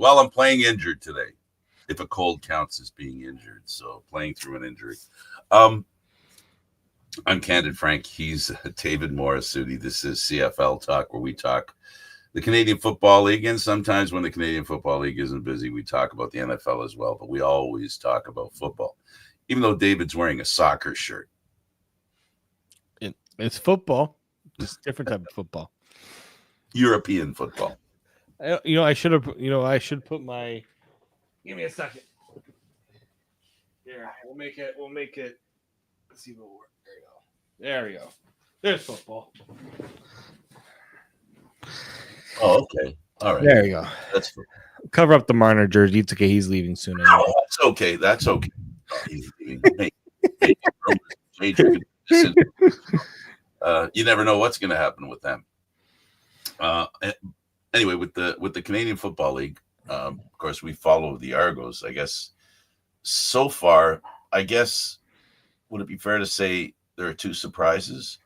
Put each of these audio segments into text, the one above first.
Well, I'm playing injured today, if a cold counts as being injured. So playing through an injury. I'm Candid Frank. He's David Morisuti. This is CFL Talk, where we talk the Canadian Football League, and sometimes when the Canadian Football League isn't busy, we talk about the NFL as well. But we always talk about football, even though David's wearing a soccer shirt. It's football, just different type of football. European football. I should put my. Give me a second. Here, we'll make it. Let's see if it'll work. There we go. There's football. Oh, okay. All right. There you go. That's cover up the Marner jersey. It's okay. He's leaving soon. Anyway. Oh, that's okay. He's leaving. You never know what's going to happen with them. Anyway, with the Canadian Football League, of course, we follow the Argos. I guess so far, would it be fair to say there are two surprises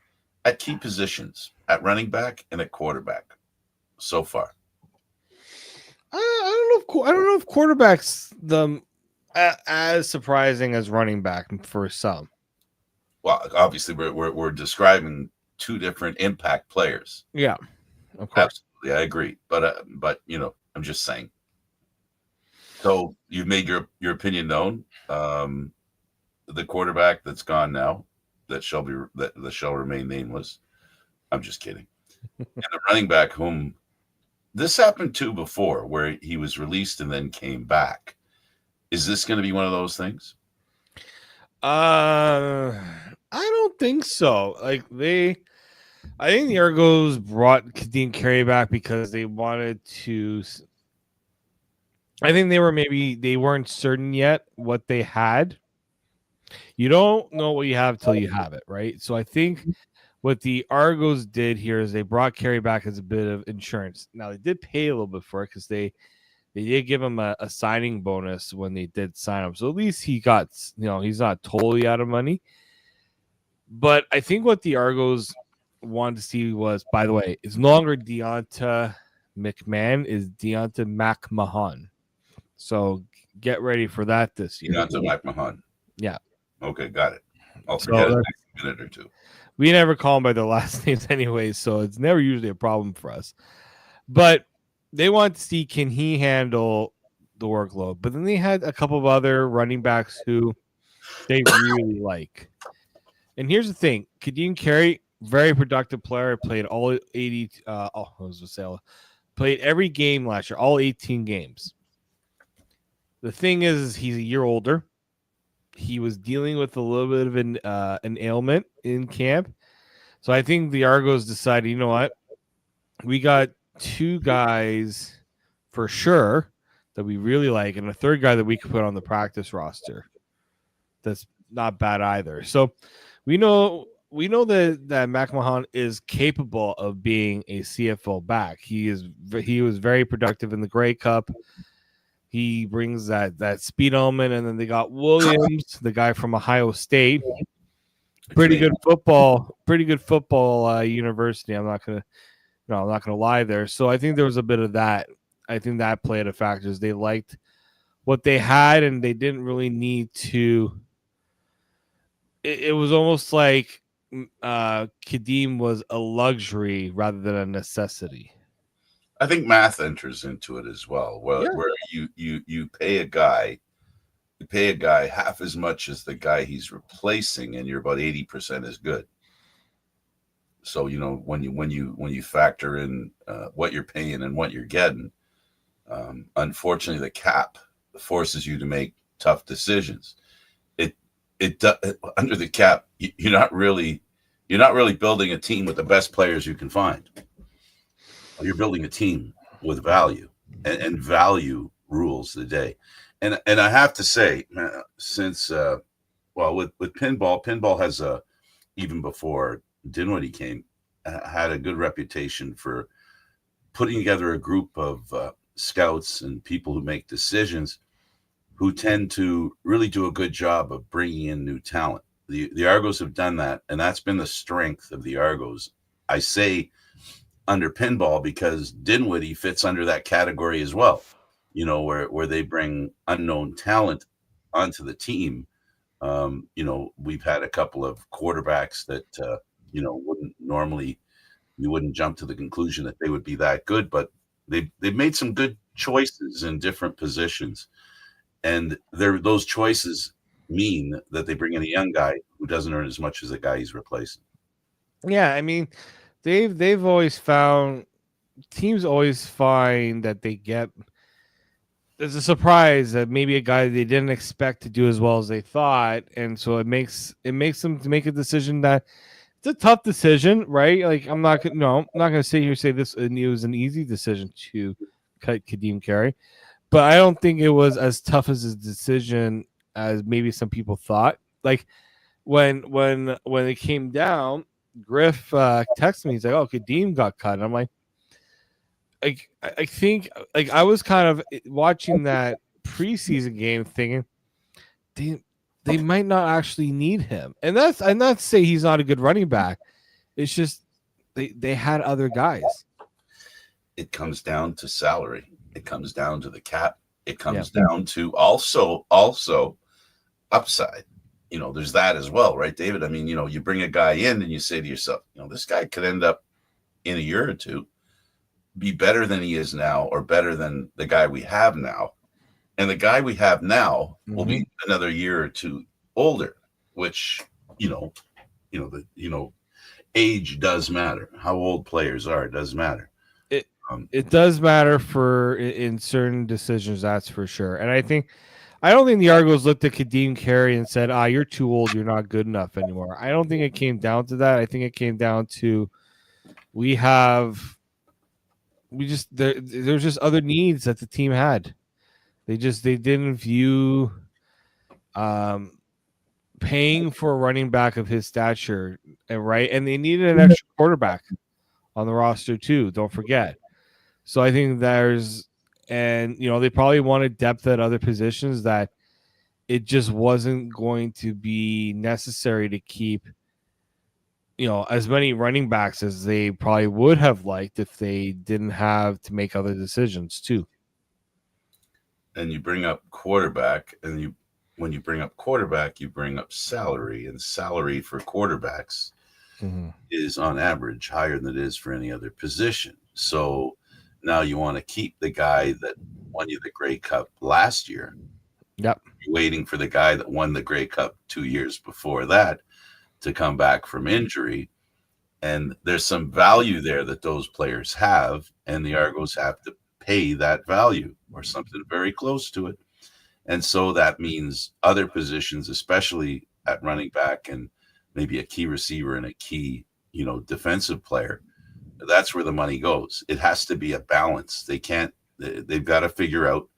at key positions, at running back and at quarterback so far? I don't know if quarterback's as surprising as running back for some. Well, obviously, we're describing two different impact players. Yeah, of course. Absolutely, I agree. But I'm just saying. So you've made your opinion known. The quarterback that's gone now, that shall remain nameless. I'm just kidding. And the running back, whom this happened to before, where he was released and then came back. Is this going to be one of those things? I don't think so. I think the Argos brought Kadeem Carey back because they wanted to. I think they weren't certain yet what they had. You don't know what you have till you have it, right? So I think what the Argos did here is they brought Carey back as a bit of insurance. Now they did pay a little bit for it because they did give him a signing bonus when they did sign him. So at least he got, he's not totally out of money. But I think what the Argos wanted to see was, by the way, it's no longer Deonta McMahon, is Deonta McMahon. So get ready for that this year. Deonta McMahon. Yeah. Okay, got it. I'll forget it next minute or two. We never call them by their last names anyway, so it's never usually a problem for us. But they want to see, can he handle the workload? But then they had a couple of other running backs who they really like. And here's the thing. Kadeem Carey, very productive player, played all 80 played every game last year, all 18 games. The thing is he's a year older. He was dealing with a little bit of an ailment in camp. So I think the Argos decided, you know what? We got two guys for sure that we really like, and a third guy that we could put on the practice roster. That's not bad either. So we know that McMahon is capable of being a CFL back. He was very productive in the Grey Cup. He brings that speed element, and then they got Williams, the guy from Ohio State. Pretty good football university. I'm not gonna lie there. So I think there was a bit of that. I think that played a factor. They liked what they had, and they didn't really need to. It was almost like Kadeem was a luxury rather than a necessity. I think math enters into it as well. Where you pay a guy half as much as the guy he's replacing, and you're about 80% as good. So when you factor in what you're paying and what you're getting, unfortunately the cap forces you to make tough decisions. It under the cap, you're not really building a team with the best players you can find. You're building a team with value, and value rules the day. And I have to say, since with pinball has even before Dinwiddie came, had a good reputation for putting together a group of scouts and people who make decisions, who tend to really do a good job of bringing in new talent. The Argos have done that, and that's been the strength of the Argos. I say under pinball because Dinwiddie fits under that category as well. where they bring unknown talent onto the team. We've had a couple of quarterbacks that wouldn't normally you wouldn't jump to the conclusion that they would be that good, but they've made some good choices in different positions, and those choices mean that they bring in a young guy who doesn't earn as much as the guy he's replacing. Yeah, I mean, they've always found teams always find that they get there's a surprise that maybe a guy they didn't expect to do as well as they thought, and so it makes them to make a decision that it's a tough decision, right? Like I'm not gonna sit here and say this it was an easy decision to cut Kadeem Carey, but I don't think it was as tough as a decision as maybe some people thought. Like when it came down, Griff texted me. He's like, "Oh, Kadeem got cut." And I'm like, I think like I was kind of watching that preseason game, thinking they might not actually need him, and that's I'm not to say he's not a good running back. It's just they had other guys. It comes down to salary. It comes down to the cap. It comes down to also upside. There's that as well, right, David? I mean, you bring a guy in and you say to yourself, this guy could end up in a year or two be better than he is now or better than the guy we have now. And the guy we have now will be another year or two older, which, age does matter. How old players are does matter. It does matter for in certain decisions, that's for sure. And I don't think the Argos looked at Kadeem Carey and said, you're too old, you're not good enough anymore. I don't think it came down to that. I think it came down to there's just other needs that the team had. They didn't view paying for a running back of his stature and they needed an extra quarterback on the roster too. Don't forget. So I think they probably wanted depth at other positions that it just wasn't going to be necessary to keep, as many running backs as they probably would have liked if they didn't have to make other decisions too. And you bring up quarterback, and when you bring up quarterback, you bring up salary, and salary for quarterbacks is on average higher than it is for any other position. So now you want to keep the guy that won you the Grey Cup last year. Yep. You're waiting for the guy that won the Grey Cup 2 years before that to come back from injury. And there's some value there that those players have, and the Argos have to pay that value or something very close to it. And so that means other positions, especially at running back and maybe a key receiver and a key, defensive player, that's where the money goes. It has to be a balance. They've got to figure out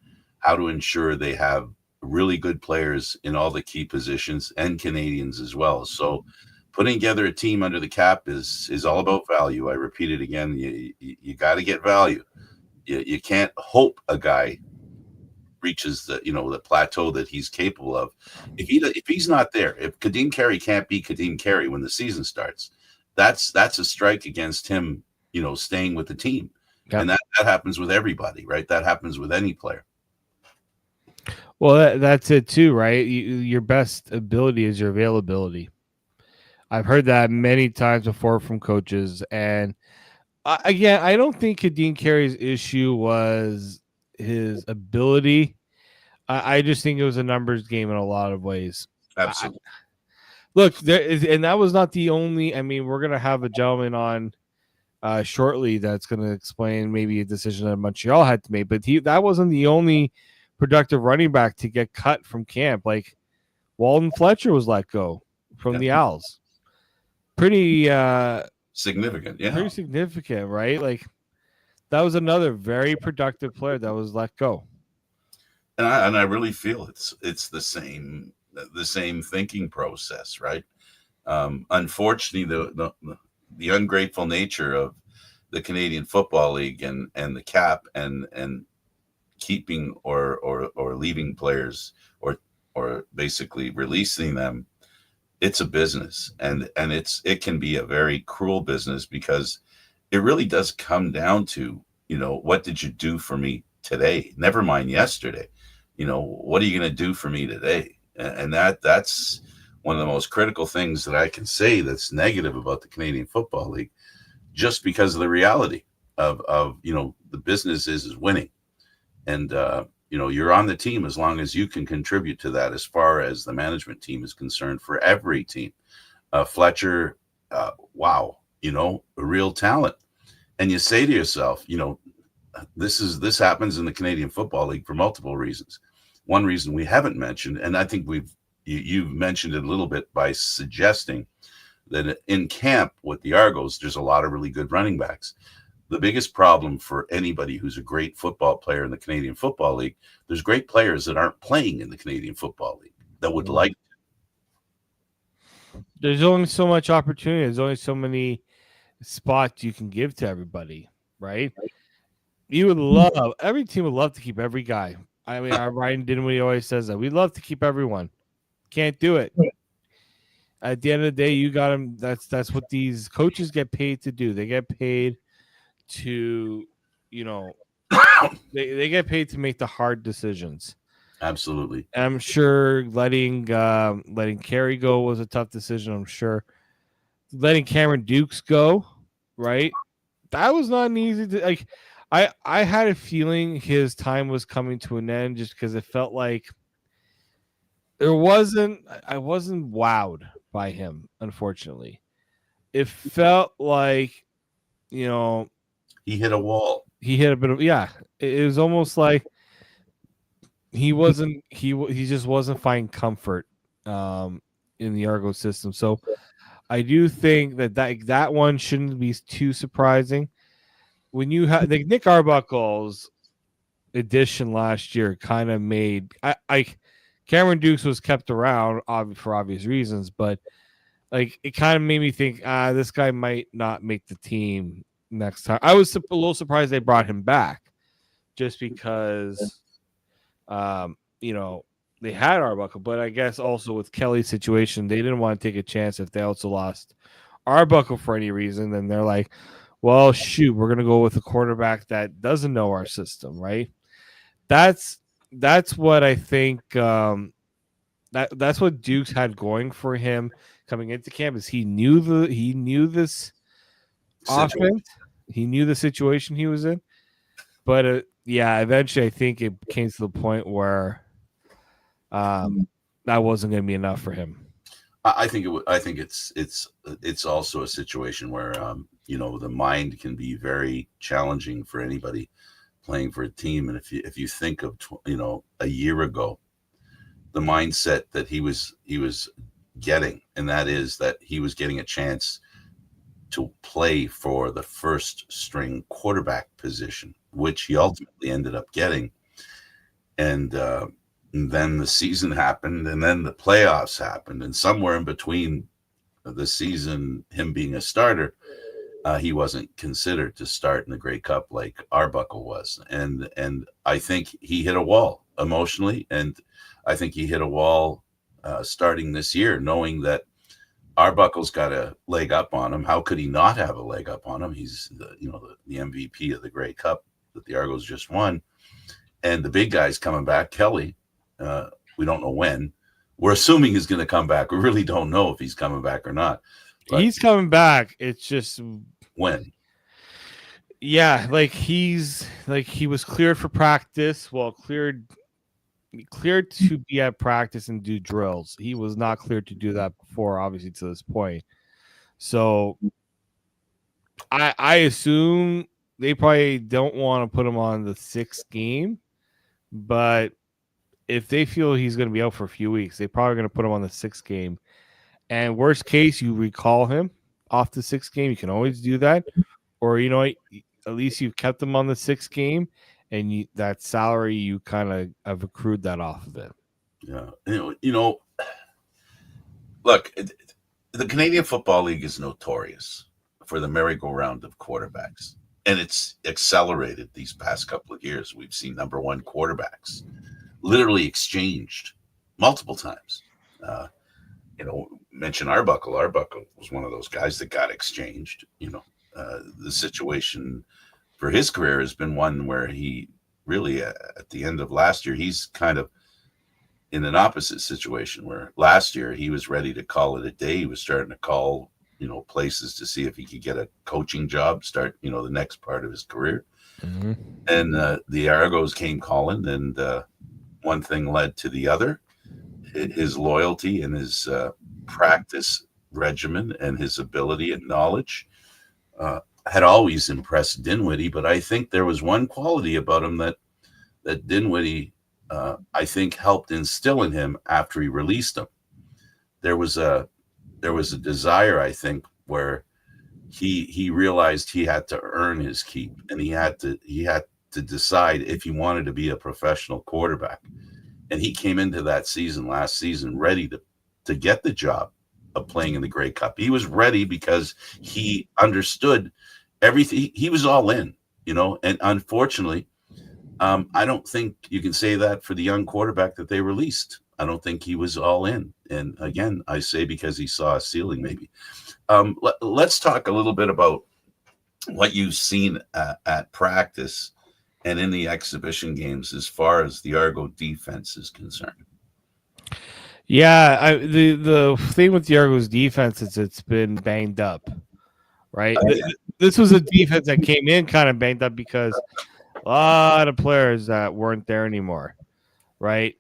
how to ensure they have really good players in all the key positions and Canadians as well. So putting together a team under the cap is all about value. I repeat it again. You got to get value. You can't hope a guy reaches the plateau that he's capable of. If he's not there, if Kadeem Carey can't be Kadeem Carey when the season starts, that's a strike against him, staying with the team. Yep. And that happens with everybody, right? That happens with any player. Well, that's it too, right? Your best ability is your availability. I've heard that many times before from coaches, and again, I don't think Kadeem Carey's issue was his ability. I just think it was a numbers game in a lot of ways. Absolutely. Look, and that was not the only. I mean, we're gonna have a gentleman on shortly that's gonna explain maybe a decision that Montreal had to make, but that wasn't the only productive running back to get cut from camp. Like Walton Fletcher was let go from the Owls. Pretty significant, yeah. Pretty significant, right? Like that was another very productive player that was let go. And I really feel it's the same thinking process, right? Unfortunately, the ungrateful nature of the Canadian Football League and the cap and keeping or leaving players or basically releasing them, it's a business, and it can be a very cruel business because it really does come down to, what did you do for me today, never mind yesterday. What are you going to do for me today? And that's one of the most critical things that I can say that's negative about the Canadian Football League, just because of the reality of the business is winning. And you're on the team as long as you can contribute to that, as far as the management team is concerned, for every team. Fletcher, wow, a real talent. And you say to yourself, this happens in the Canadian Football League for multiple reasons. One reason we haven't mentioned, and I think you've mentioned it a little bit by suggesting that in camp with the Argos, there's a lot of really good running backs. The biggest problem for anybody who's a great football player in the Canadian Football League, there's great players that aren't playing in the Canadian Football League that would like. There's only so much opportunity. There's only so many spots you can give to everybody, right? You would love, every team would love to keep every guy. I mean, our Ryan Dinwiddie always says that. We love to keep everyone. Can't do it. At the end of the day, you got them. That's what these coaches get paid to do. They get paid to, they get paid to make the hard decisions. Absolutely. I'm sure letting Carey go was a tough decision. I'm sure letting Cameron Dukes go, right? That was not an easy like. I had a feeling his time was coming to an end, just because it felt like I wasn't wowed by him, unfortunately. It felt like, he hit a wall. He hit a bit of, it was almost like he just wasn't finding comfort in the Argo system. So I do think that one shouldn't be too surprising. When you have Nick Arbuckle's addition last year, kind of made Cameron Dukes was kept around for obvious reasons, but it kind of made me think, this guy might not make the team next time. I was a little surprised they brought him back, just because they had Arbuckle, but I guess also with Kelly's situation, they didn't want to take a chance if they also lost Arbuckle for any reason. Then they're like, well, shoot, we're gonna go with a quarterback that doesn't know our system, right? That's what I think. That's what Dukes had going for him coming into camp, is he knew this offense, he knew the situation he was in. But eventually I think it came to the point where that wasn't going to be enough for him. I think it's also a situation where the mind can be very challenging for anybody playing for a team. And if you think of a year ago, the mindset that he was getting, and that is that he was getting a chance to play for the first string quarterback position, which he ultimately ended up getting. And then the season happened, and then the playoffs happened, and somewhere in between the season, him being a starter, he wasn't considered to start in the Grey Cup like Arbuckle was. And I think he hit a wall emotionally, and I think he hit a wall starting this year, knowing that Arbuckle's got a leg up on him. How could he not have a leg up on him? He's the MVP of the Grey Cup that the Argos just won. And the big guy's coming back, Kelly. We don't know when. We're assuming he's going to come back. We really don't know if he's coming back or not. But he's coming back. It's just when. Yeah, he was cleared for practice. Well, cleared to be at practice and do drills. He was not cleared to do that before, obviously, to this point. So I assume they probably don't want to put him on the 6th game, but if they feel he's going to be out for a few weeks, they're probably going to put him on the 6th game. And worst case, you recall him off the 6th game. You can always do that. Or, at least you've kept him on the 6th game, and that salary, you kind of have accrued that off of it. Yeah. Look, the Canadian Football League is notorious for the merry-go-round of quarterbacks. And it's accelerated these past couple of years. We've seen number one quarterbacks literally exchanged multiple times. Mention Arbuckle. Arbuckle was one of those guys that got exchanged. The situation for his career has been one where he really at the end of last year, he's kind of in an opposite situation where last year he was ready to call it a day. He was starting to call, places to see if he could get a coaching job, start, the next part of his career. Mm-hmm. And the Argos came calling, and one thing led to the other. His loyalty and his practice regimen and his ability and knowledge had always impressed Dinwiddie, but I think there was one quality about him that Dinwiddie, I think, helped instill in him after he released him. There was a desire, I think, where he realized he had to earn his keep, and he had to decide if he wanted to be a professional quarterback. And he came into that season last season ready to get the job of playing in the Grey Cup. He was ready because he understood everything. He was all in, and unfortunately, I don't think you can say that for the young quarterback that they released. I don't think he was all in. And again, I say because he saw a ceiling maybe. Let's talk a little bit about what you've seen at practice and in the exhibition games as far as the Argo defense is concerned. Yeah, the thing with the Argos defense is it's been banged up, right? This was a defense that came in kind of banged up because a lot of players that weren't there anymore, right?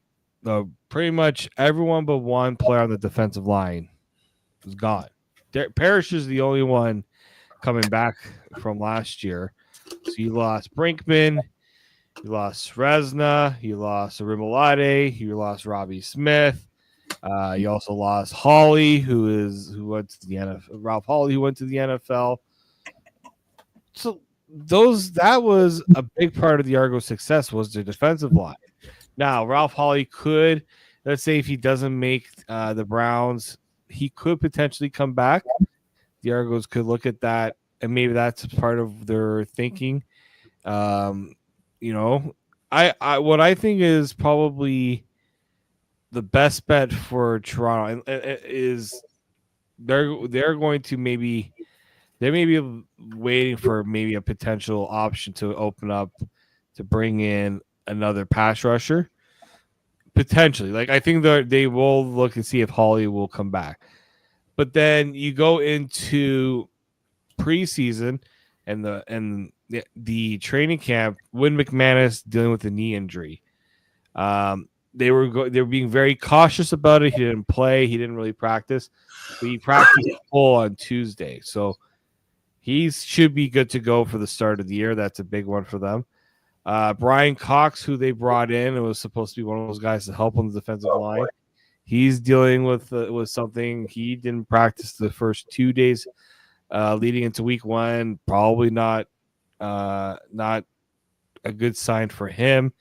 Pretty much everyone but one player on the defensive line was gone. Parrish is the only one coming back from last year. So you lost Brinkman, you lost Resna, you lost Arimolade, you lost Robbie Smith. You also lost Hawley, who went to the NFL. Ralph Hawley, who went to the NFL. So that was a big part of the Argos' success was their defensive line. Now Ralph Hawley could, let's say, if he doesn't make the Browns, he could potentially come back. The Argos could look at that, and maybe that's part of their thinking. I what I think is probably the best bet for Toronto is they're going to maybe waiting for maybe a potential option to open up to bring in another pass rusher potentially. Like I think they will look and see if Hawley will come back, but then you go into preseason and the training camp. Wynn McManus dealing with a knee injury. They were being very cautious about it. He didn't play. He didn't really practice. But he practiced full on Tuesday. So he should be good to go for the start of the year. That's a big one for them. Brian Cox, who they brought in, it was supposed to be one of those guys to help on the defensive line. He's dealing with something. He didn't practice the first 2 days leading into week one. Probably not a good sign for him.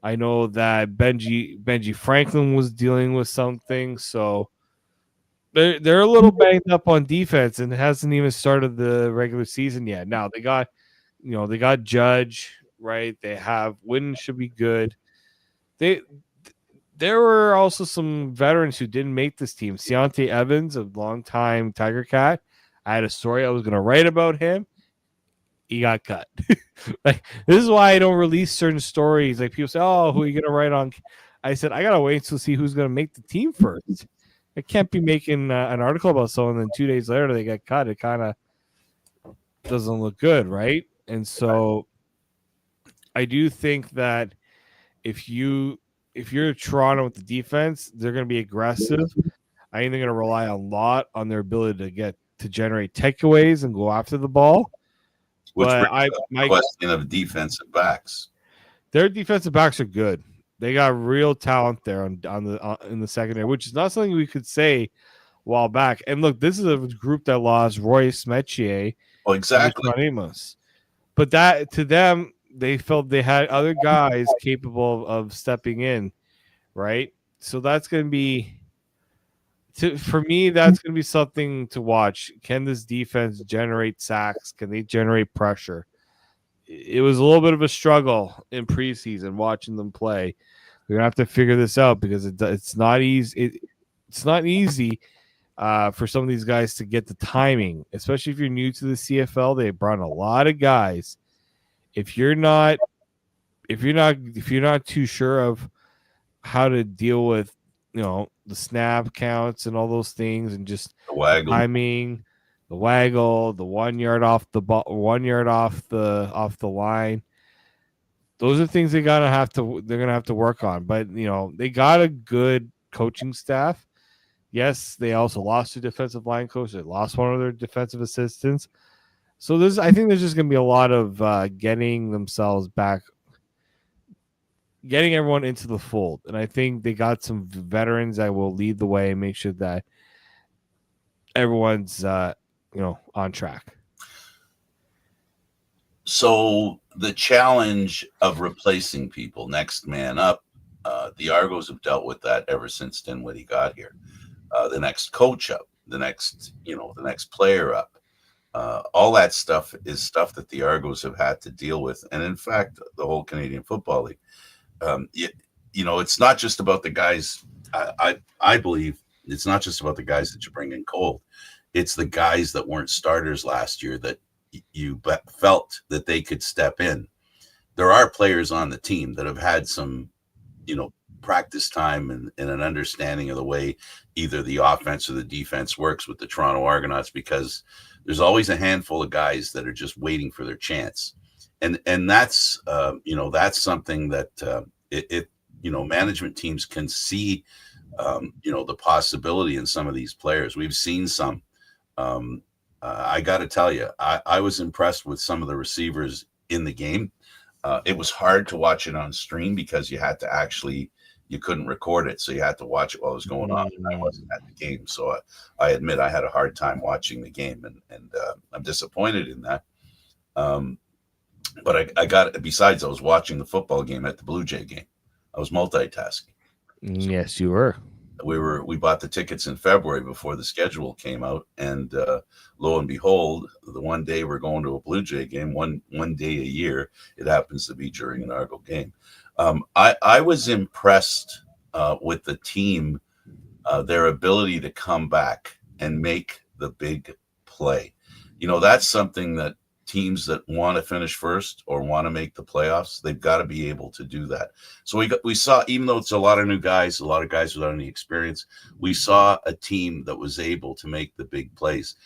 I know that Benji Franklin was dealing with something, so they're a little banged up on defense, and it hasn't even started the regular season yet. Now they got Judge, right? They have Wynn should be good. There were also some veterans who didn't make this team. Ciante Evans, a longtime Tiger Cat. I had a story I was going to write about him. He got cut. Like this is why I don't release certain stories. Like people say, "Oh, who are you gonna write on?" I said, "I gotta wait to see who's gonna make the team first. I can't be making an article about someone, and then 2 days later they get cut. It kind of doesn't look good, right?" And so, I do think that if you're Toronto with the defense, they're gonna be aggressive. I think they're gonna rely a lot on their ability to generate takeaways and go after the ball. Which my question of defensive backs. Their defensive backs are good. They got real talent there in the secondary, which is not something we could say a while back. And look, this is a group that lost Royce Metier, exactly. Amos. But that to them, they felt they had other guys capable of stepping in, right? So that's going to be. For me, that's going to be something to watch. Can this defense generate sacks? Can they generate pressure? It was a little bit of a struggle in preseason watching them play. We're gonna have to figure this out because it's not easy. It's not easy for some of these guys to get the timing, especially if you're new to the CFL. They brought a lot of guys. If you're if you're not too sure of how to deal with the snap counts and all those things and just The waggle. timing, the waggle, the 1 yard off the ball, 1 yard off the line. Those are things they're gonna have to work on. But they got a good coaching staff. Yes, they also lost their defensive line coach. They lost one of their defensive assistants. So I think there's just gonna be a lot of getting themselves back, getting everyone into the fold. And I think they got some veterans that will lead the way and make sure that everyone's on track. So the challenge of replacing people, next man up, the Argos have dealt with that ever since Dinwiddie got here. The next coach up, the next player up, all that stuff is stuff that the Argos have had to deal with, and in fact, the whole Canadian Football League. It's not just about the guys. I believe it's not just about the guys that you bring in cold. It's the guys that weren't starters last year that you felt that they could step in. There are players on the team that have had some, practice time and an understanding of the way either the offense or the defense works with the Toronto Argonauts, because there's always a handful of guys that are just waiting for their chance. And that's, that's something that management teams can see, the possibility in some of these players. We've seen some. I got to tell you, I was impressed with some of the receivers in the game. It was hard to watch it on stream because you couldn't record it. So you had to watch it while it was going on. And I wasn't at the game. So I admit I had a hard time watching the game, and I'm disappointed in that. But besides, I was watching the football game at the Blue Jay game. I was multitasking. Yes, you were. We bought the tickets in February before the schedule came out, and lo and behold, the one day we're going to a Blue Jay game, one day a year, it happens to be during an Argo game. I was impressed with the team, their ability to come back and make the big play. That's something that teams that want to finish first or want to make the playoffs, they've got to be able to do that. So we saw, even though it's a lot of new guys, a lot of guys without any experience, we saw a team that was able to make the big plays,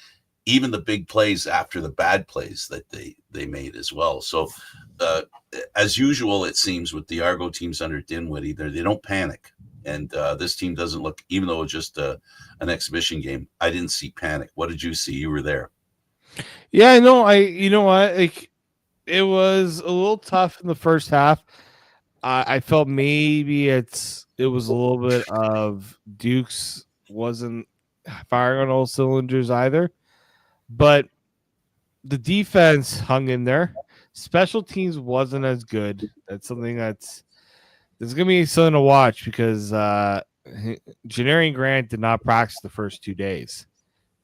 even the big plays after the bad plays that they made as well. So as usual, it seems with the Argo teams under Dinwiddie, they don't panic. And this team doesn't look, even though it's just an exhibition game, I didn't see panic. What did you see? You were there. Yeah, no, you know what? Like, it was a little tough in the first half. I felt maybe it was a little bit of Dukes wasn't firing on all cylinders either, but the defense hung in there. Special teams wasn't as good. That's something there's gonna be something to watch, because Janarian Grant did not practice the first 2 days.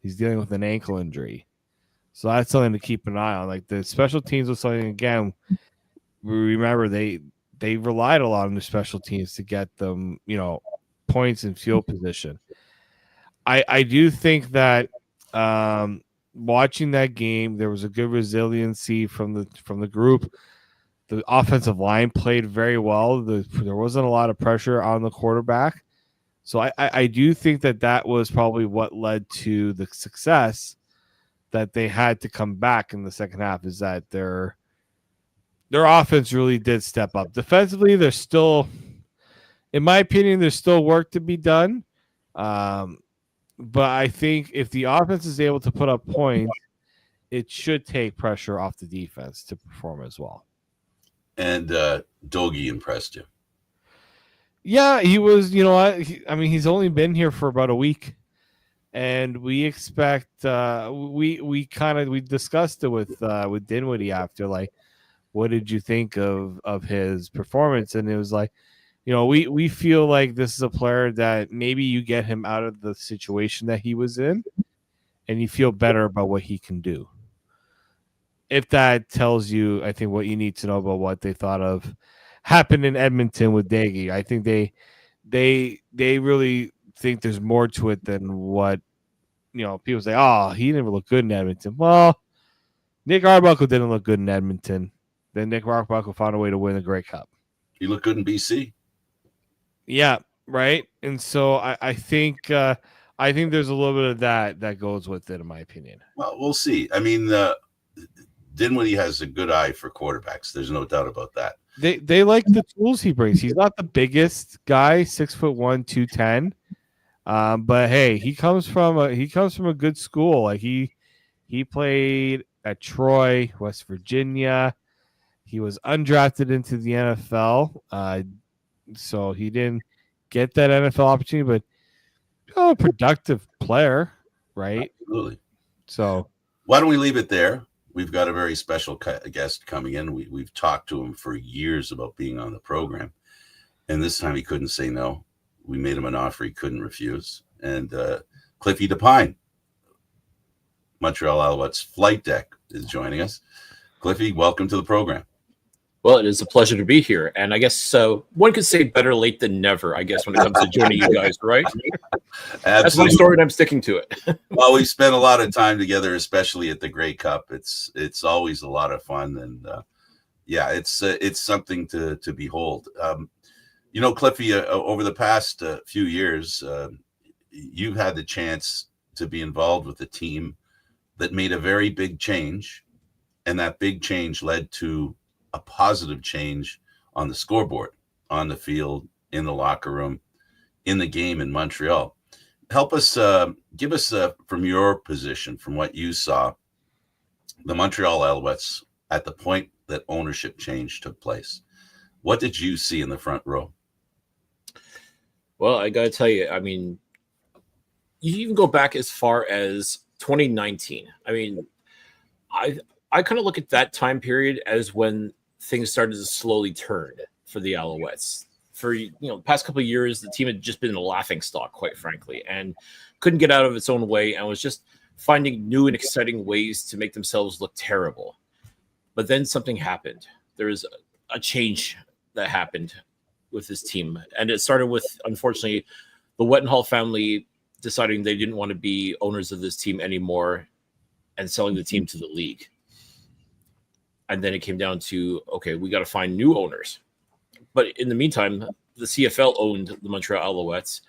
He's dealing with an ankle injury. So that's something to keep an eye on. Like, the special teams was something, again, remember they relied a lot on the special teams to get them, points in field position. I do think that watching that game, there was a good resiliency from the group. The offensive line played very well. There wasn't a lot of pressure on the quarterback. So I do think that was probably what led to the success that they had to come back in the second half, is that their offense really did step up. Defensively, there's still, in my opinion, there's still work to be done. But I think if the offense is able to put up points, it should take pressure off the defense to perform as well. And Dogie impressed you. Yeah, he was, he's only been here for about a week. And we expect we discussed it with Dinwiddie after, like, what did you think of his performance? And it was like, we feel like this is a player that maybe you get him out of the situation that he was in, and you feel better about what he can do. If that tells you, I think, what you need to know about what they thought of happened in Edmonton with Daggy. I think they really think there's more to it than what people say. Oh, he never looked good in Edmonton. Well, Nick Arbuckle didn't look good in Edmonton. Then Nick Arbuckle found a way to win the Grey Cup. He looked good in BC. Yeah, right. And so I think there's a little bit of that goes with it, in my opinion. Well, we'll see. I mean, Dinwiddie has a good eye for quarterbacks. There's no doubt about that. They like the tools he brings. He's not the biggest guy, 6'1", 210. But hey, he comes from a good school. Like he played at Troy, West Virginia. He was undrafted into the NFL. So he didn't get that NFL opportunity, but a productive player, right? Absolutely. So why don't we leave it there? We've got a very special guest coming in. We've talked to him for years about being on the program, and this time he couldn't say no. We made him an offer he couldn't refuse. And Cliffy DePine, Montreal Alouettes flight deck, is joining us. Cliffy, welcome to the program. Well, it is a pleasure to be here. And I guess one could say better late than never, I guess, when it comes to joining you guys, right? That's my story, and I'm sticking to it. Well, we spent a lot of time together, especially at the Grey Cup. It's always a lot of fun. And, it's something to behold. Cliffy, over the past few years, you've had the chance to be involved with a team that made a very big change. And that big change led to a positive change on the scoreboard, on the field, in the locker room, in the game in Montreal. Help us, give us from your position, from what you saw, the Montreal Alouettes at the point that ownership change took place. What did you see in the front row? Well, I got to tell you, I mean, you even go back as far as 2019. I mean, I kind of look at that time period as when things started to slowly turn for the Alouettes. For the past couple of years, the team had just been a laughing stock, quite frankly, and couldn't get out of its own way, and was just finding new and exciting ways to make themselves look terrible. But then something happened. There was a change that happened with this team, and it started with, unfortunately, the Wettenhall family deciding they didn't want to be owners of this team anymore and selling the team to the league. And then it came down to, okay, we got to find new owners. But in the meantime, the CFL owned the Montreal Alouettes,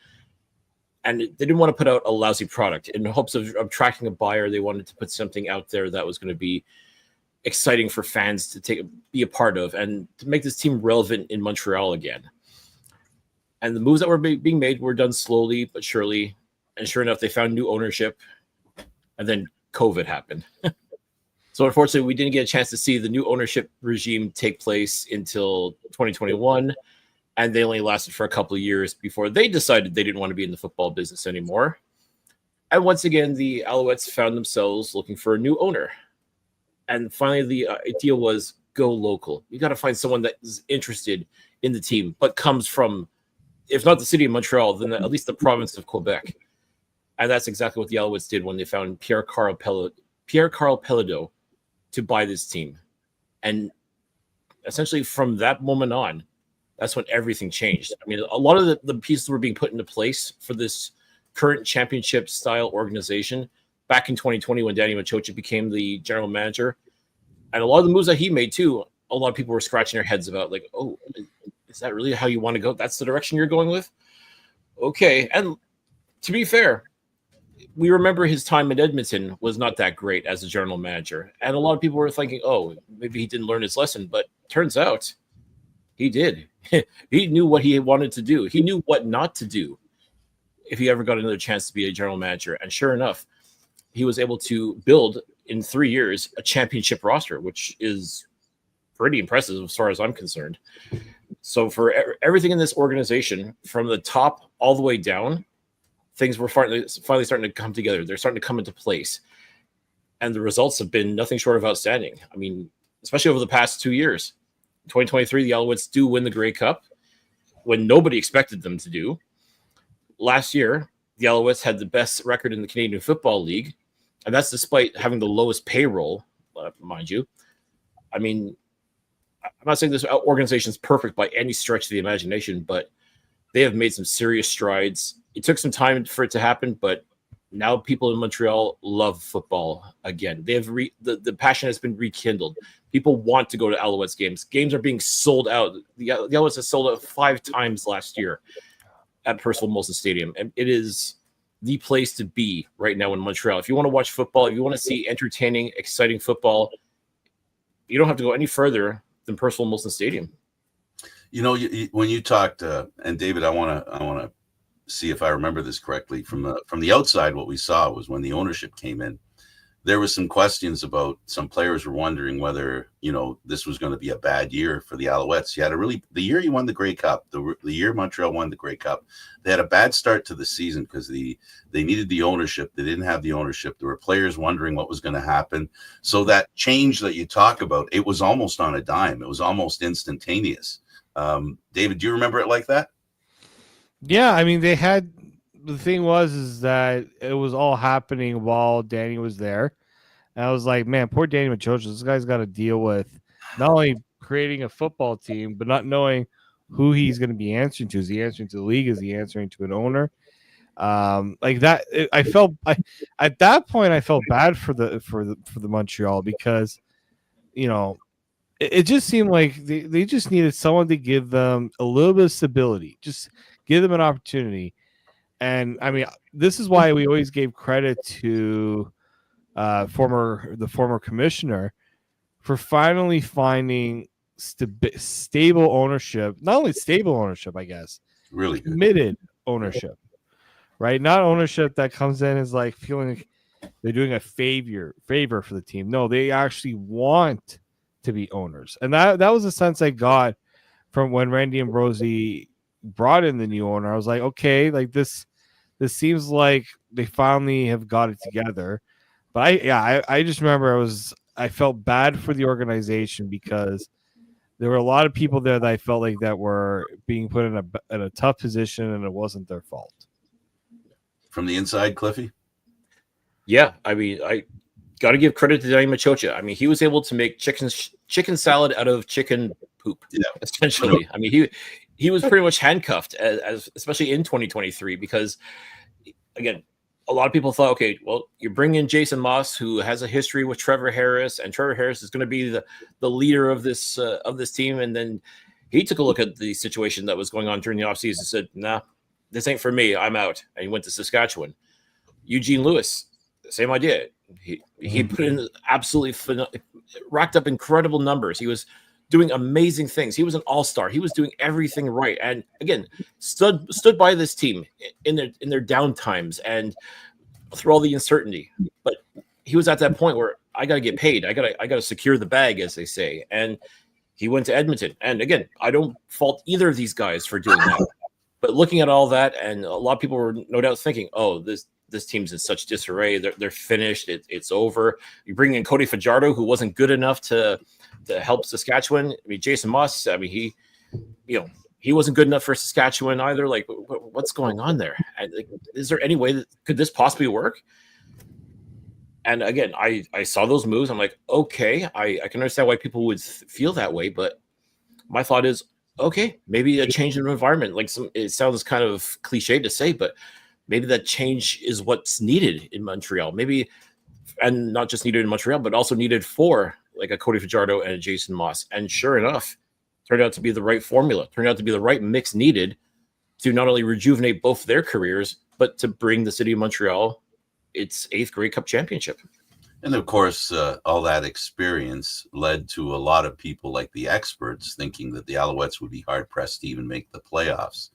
and they didn't want to put out a lousy product. In hopes of attracting a buyer, they wanted to put something out there that was going to be exciting for fans to be a part of and to make this team relevant in Montreal again. And the moves that were being made were done slowly but surely. And sure enough, they found new ownership, and then COVID happened. So unfortunately, we didn't get a chance to see the new ownership regime take place until 2021, and they only lasted for a couple of years before they decided they didn't want to be in the football business anymore. And once again, the Alouettes found themselves looking for a new owner. And finally, the idea was go local. You got to find someone that is interested in the team, but comes from, if not the city of Montreal, then at least the province of Quebec. And that's exactly what the Alouettes did when they found Pierre-Carl Pelledo to buy this team. And essentially from that moment on, that's when everything changed. I mean, a lot of the pieces were being put into place for this current championship style organization back in 2020 when Danny Machocha became the general manager. And a lot of the moves that he made too, a lot of people were scratching their heads about, like, oh, is that really how you want to go? That's the direction you're going with? Okay. And to be fair, we remember his time in Edmonton was not that great as a general manager. And a lot of people were thinking, oh, maybe he didn't learn his lesson. But turns out he did. He knew what he wanted to do. He knew what not to do if he ever got another chance to be a general manager. And sure enough, he was able to build in 3 years a championship roster, which is pretty impressive as far as I'm concerned. So for everything in this organization, from the top all the way down, things were finally starting to come together. They're starting to come into place. And the results have been nothing short of outstanding. I mean, especially over the past 2 years. 2023, the Alouettes do win the Grey Cup when nobody expected them to do. Last year, the Alouettes had the best record in the Canadian Football League, and that's despite having the lowest payroll, mind you. I mean, I'm not saying this organization is perfect by any stretch of the imagination, but they have made some serious strides. It took some time for it to happen, but now people in Montreal love football again. They have the passion has been rekindled. People want to go to Alouettes games. Games are being sold out. The Alouettes have sold out 5 times last year at Percival Molson Stadium, and it is the place to be right now in Montreal. If you want to watch football, if you want to see entertaining, exciting football, you don't have to go any further than Percival Molson Stadium. You know, when you talked, and David, I want to see if I remember this correctly. From the outside, what we saw was when the ownership came in, there was some questions about some players were wondering whether, you know, this was going to be a bad year for the Alouettes. You had the year you won the Grey Cup, the year Montreal won the Grey Cup, they had a bad start to the season because they needed the ownership. They didn't have the ownership. There were players wondering what was going to happen. So that change that you talk about, it was almost on a dime. It was almost instantaneous. David, do you remember it like that? Yeah, I mean, the thing is that it was all happening while Danny was there. And I was like, man, poor Danny Machocha. This guy's got to deal with not only creating a football team, but not knowing who he's going to be answering to. Is he answering to the league? Is he answering to an owner? Like that. At that point, I felt bad for the Montreal because, you know, it just seemed like they just needed someone to give them a little bit of stability. Just give them an opportunity. And I mean, this is why we always gave credit to the former commissioner for finally finding stable ownership. Not only stable ownership, I guess, really committed ownership, right? Not ownership that comes in as like feeling like they're doing a favor for the team. No, they actually want to be owners, and that was the sense I got from when Randy Ambrosi brought in the new owner. I was like, okay, like this seems like they finally have got it together. But I just remember I felt bad for the organization because there were a lot of people there that I felt like that were being put in a tough position, and it wasn't their fault. From the inside, Cliffy? Yeah, I mean, I got to give credit to Danny Machocha. I mean, he was able to make chicken salad out of chicken poop, essentially. I mean, he was pretty much handcuffed, as especially in 2023, because, again, a lot of people thought, okay, well, you bring in Jason Moss, who has a history with Trevor Harris, and Trevor Harris is going to be the leader of this team. And then he took a look at the situation that was going on during the offseason and said, nah, this ain't for me. I'm out. And he went to Saskatchewan. Eugene Lewis, same idea. He put in absolutely racked up incredible numbers. He was doing amazing things. He was an all-star. He was doing everything right. And again, stood by this team in their down times and through all the uncertainty. But he was at that point where I got to get paid. I got to secure the bag, as they say. And he went to Edmonton. And again, I don't fault either of these guys for doing that. But looking at all that, and a lot of people were no doubt thinking, oh, this team's in such disarray. They're finished. It's over. You bring in Cody Fajardo, who wasn't good enough to help Saskatchewan. I mean, Jason Moss, I mean, he wasn't good enough for Saskatchewan either. Like, what's going on there? Like, is there any way that could this possibly work? And again, I saw those moves. I'm like, okay, I can understand why people would feel that way. But my thought is, okay, maybe a change in environment. Like it sounds kind of cliche to say, but maybe that change is what's needed in Montreal. Maybe, and not just needed in Montreal, but also needed for like a Cody Fajardo and a Jason Moss. And sure enough, turned out to be the right formula, turned out to be the right mix needed to not only rejuvenate both their careers, but to bring the city of Montreal its 8th Grey Cup championship. And of course, all that experience led to a lot of people like the experts thinking that the Alouettes would be hard pressed to even make the playoffs.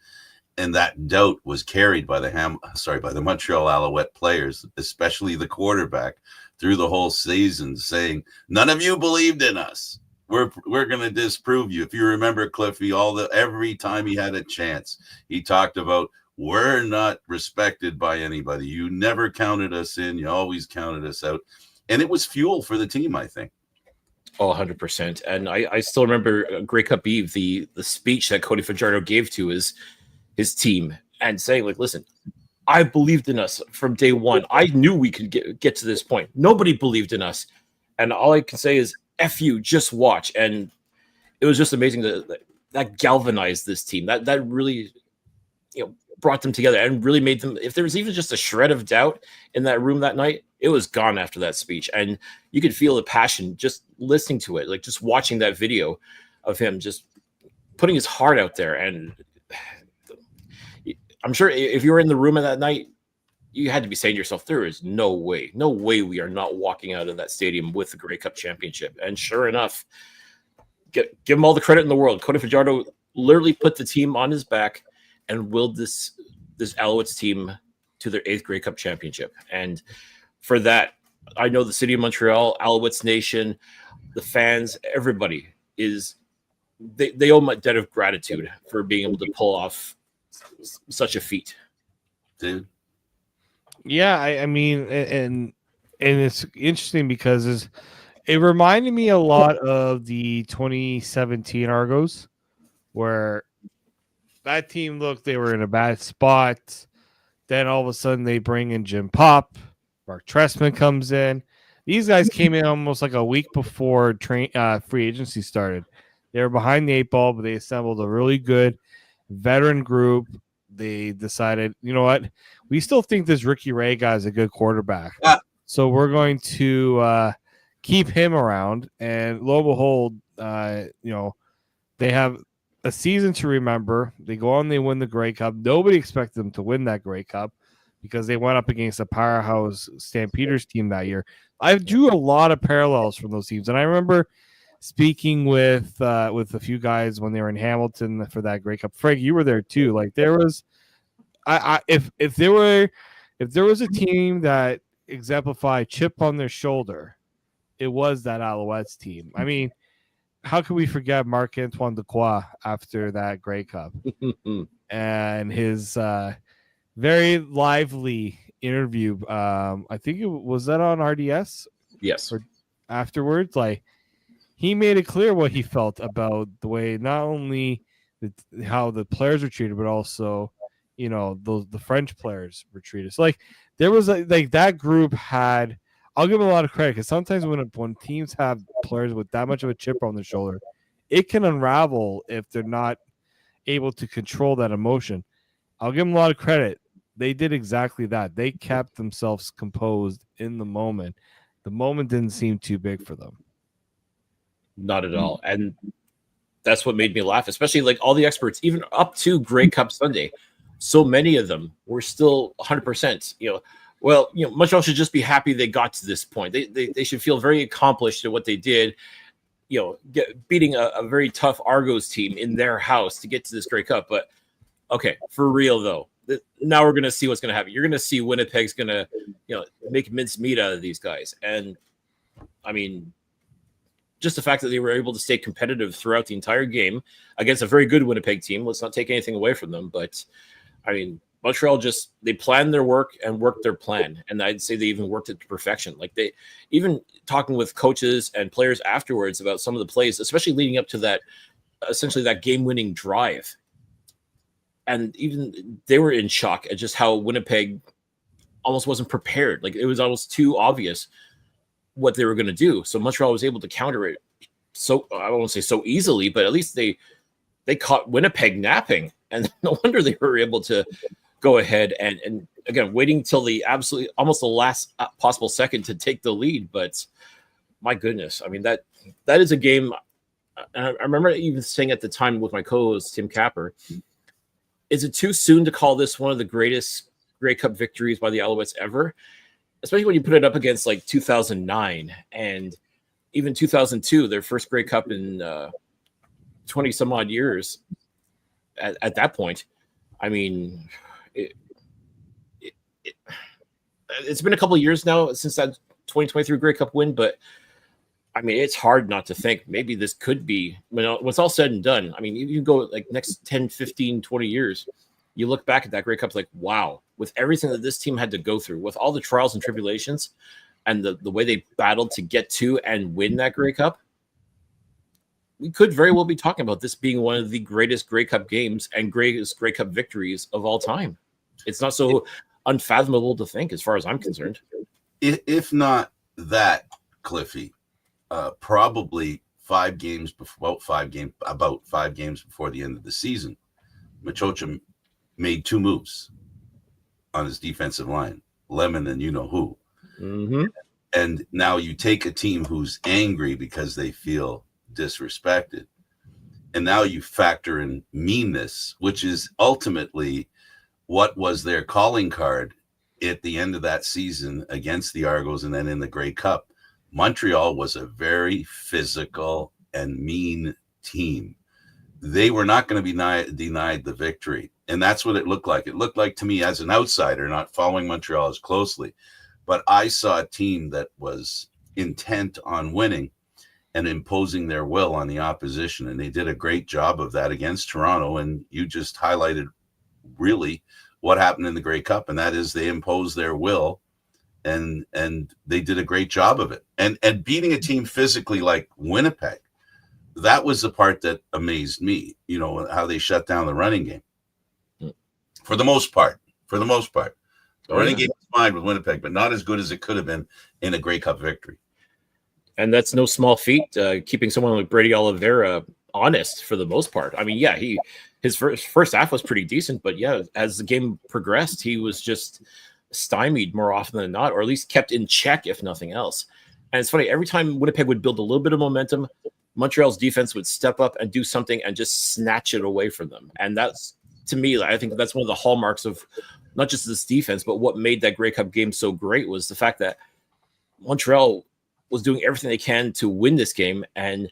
And that doubt was carried by the Montreal Alouette players, especially the quarterback, through the whole season, saying, "None of you believed in us. We're going to disprove you." If you remember, Cliffy, every time he had a chance, he talked about, "We're not respected by anybody. You never counted us in. You always counted us out." And it was fuel for the team, I think. Oh, 100%. And I still remember Grey Cup Eve, the speech that Cody Fajardo gave to his team and saying, like, listen, I believed in us from day one. I knew we could get to this point. Nobody believed in us. And all I can say is, F you, just watch. And it was just amazing that galvanized this team. That really, brought them together and really made them, if there was even just a shred of doubt in that room that night, it was gone after that speech. And you could feel the passion just listening to it, like just watching that video of him just putting his heart out there. And I'm sure if you were in the room at that night, you had to be saying to yourself, there is no way we are not walking out of that stadium with the Grey Cup championship. And sure enough, give him all the credit in the world. Cody Fajardo literally put the team on his back and willed this Alouettes team to their 8th Grey Cup championship. And for that, I know the city of Montreal, Alouettes Nation, the fans, everybody they owe my debt of gratitude for being able to pull off such a feat. Dude. Yeah, I mean, and it's interesting because it reminded me a lot of the 2017 Argos, where that team looked, they were in a bad spot. Then all of a sudden they bring in Jim Pop, Mark Trestman comes in. These guys came in almost like a week before free agency started. They were behind the 8 ball, but they assembled a really good veteran group. They decided, you know what, we still think this Ricky Ray guy is a good quarterback. So we're going to keep him around. And lo and behold, they have a season to remember. They go on, they win the Grey Cup. Nobody expected them to win that Grey Cup because they went up against a powerhouse Stampeders team that year. I drew a lot of parallels from those teams. And I remember speaking with a few guys when they were in Hamilton for that Grey Cup. Frank, you were there too. Like there was, if there was a team that exemplified chip on their shoulder, it was that Alouettes team. I mean, how can we forget Marc-Antoine Dequoy after that Grey Cup and his very lively interview? I think it was that on RDS. Yes. Or afterwards, like he made it clear what he felt about the way not only how the players were treated, but also, you know, the French players were treated. So like there was like that group had. I'll give them a lot of credit because sometimes when teams have players with that much of a chip on their shoulder, it can unravel if they're not able to control that emotion. I'll give them a lot of credit. They did exactly that. They kept themselves composed in the moment. The moment didn't seem too big for them. Not at all. And that's what made me laugh, especially like all the experts, even up to Grey Cup Sunday. So many of them were still 100%, well, Montreal should just be happy they got to this point. They should feel very accomplished at what they did, beating a very tough Argos team in their house to get to this Grey Cup. But okay, for real though, now we're going to see what's going to happen. You're going to see Winnipeg's going to, make mincemeat out of these guys. And I mean, just the fact that they were able to stay competitive throughout the entire game against a very good Winnipeg team. Let's not take anything away from them, but I mean, Montreal they planned their work and worked their plan. And I'd say they even worked it to perfection. Like they even talking with coaches and players afterwards about some of the plays, especially leading up to that, essentially that game-winning drive. And even they were in shock at just how Winnipeg almost wasn't prepared. Like it was almost too obvious what they were going to do. So Montreal was able to counter it. So I won't say so easily, but at least they caught Winnipeg napping. And no wonder they were able to go ahead and again, waiting till the absolutely almost the last possible second to take the lead. But my goodness, I mean, that is a game. And I remember even saying at the time with my co-host, Tim Capper, is it too soon to call this one of the greatest Grey Cup victories by the Alouettes ever? Especially when you put it up against like 2009 and even 2002, their first Grey Cup in 20 some odd years. At that point, I mean, it's been a couple of years now since that 2023 Grey Cup win, but I mean, it's hard not to think maybe this could be, when it's all said and done. I mean, you go like next 10, 15, 20 years, you look back at that Grey Cup like, wow, with everything that this team had to go through, with all the trials and tribulations and the way they battled to get to and win that Grey Cup, we could very well be talking about this being one of the greatest Grey Cup games and greatest Grey Cup victories of all time. It's not so unfathomable to think, as far as I'm concerned. If not that, Cliffy, probably about 5 games before the end of the season, Machocha made 2 moves on his defensive line, Lemon and you know who. Mm-hmm. And now you take a team who's angry because they feel disrespected, and now you factor in meanness, which is ultimately what was their calling card at the end of that season against the Argos and then in the Grey Cup. Montreal was a very physical and mean team. They were not going to be denied the victory. And that's what it looked like. It looked like to me, as an outsider, not following Montreal as closely, but I saw a team that was intent on winning and imposing their will on the opposition. And they did a great job of that against Toronto. And you just highlighted really what happened in the Grey Cup. And that is they imposed their will, and they did a great job of it. And beating a team physically like Winnipeg, that was the part that amazed me, you know, how they shut down the running game. For the most part. The running game was fine with Winnipeg, but not as good as it could have been in a Grey Cup victory. And that's no small feat, keeping someone like Brady Oliveira honest for the most part. I mean, yeah, his first half was pretty decent, but yeah, as the game progressed, he was just stymied more often than not, or at least kept in check, if nothing else. And it's funny, every time Winnipeg would build a little bit of momentum, Montreal's defense would step up and do something and just snatch it away from them. And that's, to me, I think that's one of the hallmarks of not just this defense, but what made that Grey Cup game so great was the fact that Montreal was doing everything they can to win this game. And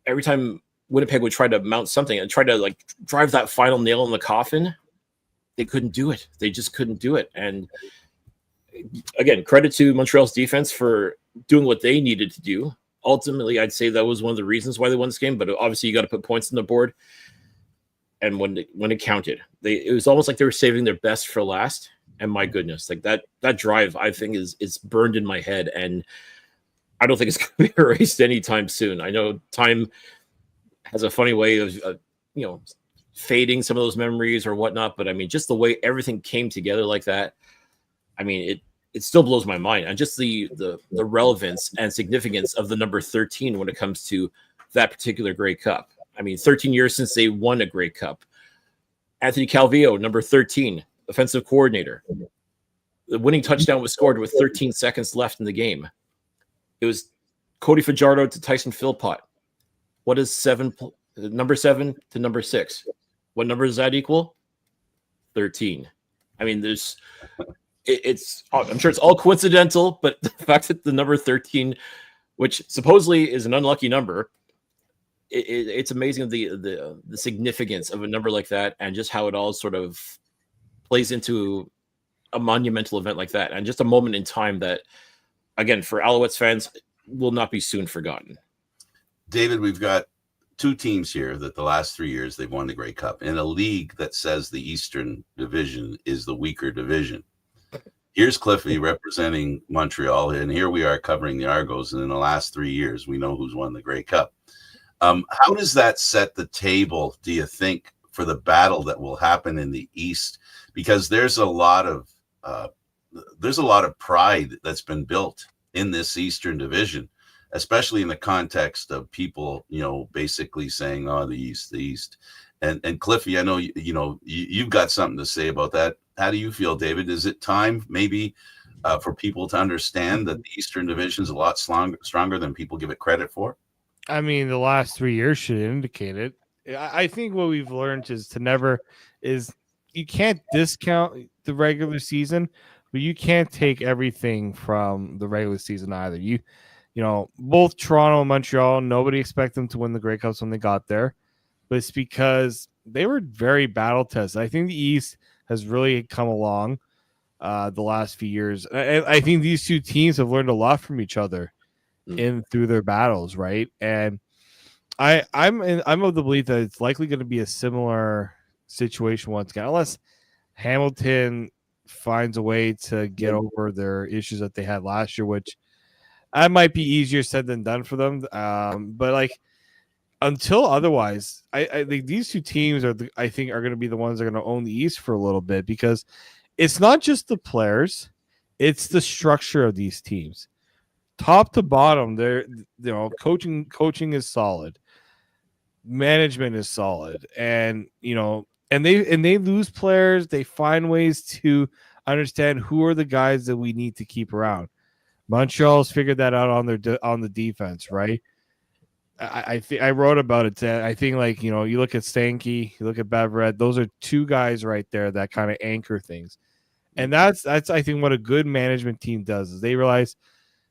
every time Winnipeg would try to mount something and try to like drive that final nail in the coffin, they couldn't do it. They just couldn't do it. And again, credit to Montreal's defense for doing what they needed to do. Ultimately, I'd say that was one of the reasons why they won this game, but obviously you got to put points on the board. And when it counted, it was almost like they were saving their best for last. And my goodness, like that drive, I think is burned in my head. And I don't think it's going to be erased anytime soon. I know time has a funny way of, fading some of those memories or whatnot. But I mean, just the way everything came together like that, I mean, it still blows my mind. And just the relevance and significance of the number 13 when it comes to that particular Grey Cup. I mean, 13 years since they won a Grey Cup. Anthony Calvillo, number 13, offensive coordinator. The winning touchdown was scored with 13 seconds left in the game. It was Cody Fajardo to Tyson Philpott. What is number 7 to number 6? What number does that equal? 13. I mean, I'm sure it's all coincidental, but the fact that the number 13, which supposedly is an unlucky number, it's amazing the significance of a number like that and just how it all sort of plays into a monumental event like that, and just a moment in time that, again, for Alouettes fans, will not be soon forgotten. David, we've got 2 teams here that the last 3 years they've won the Grey Cup in a league that says the Eastern Division is the weaker division. Here's Cliffy representing Montreal, and here we are covering the Argos, and in the last 3 years, we know who's won the Grey Cup. How does that set the table, do you think, for the battle that will happen in the East? Because there's a lot of pride that's been built in this Eastern Division, especially in the context of people, basically saying, "Oh, the East." And Cliffy, I know you've got something to say about that. How do you feel, David? Is it time maybe for people to understand that the Eastern Division is a lot stronger than people give it credit for? I mean, the last 3 years should indicate it. I think what we've learned is you can't discount the regular season, but you can't take everything from the regular season either. Both Toronto and Montreal, nobody expected them to win the Grey Cups when they got there, but it's because they were very battle tested. I think the East has really come along the last few years. I think these 2 teams have learned a lot from each other through their battles, right? And I'm of the belief that it's likely going to be a similar situation once again, unless Hamilton finds a way to get over their issues that they had last year, which that might be easier said than done for them. But until otherwise, I think these 2 teams are going to be the ones that are going to own the East for a little bit, because it's not just the players, it's the structure of these teams. Top to bottom, coaching is solid. Management is solid. And, and they lose players. They find ways to understand who are the guys that we need to keep around. Montreal's figured that out on the defense, right? I think I wrote about it. I think, like, you look at Stanky, you look at Bevered, those are two guys right there that kind of anchor things. And that's I think what a good management team does is they realize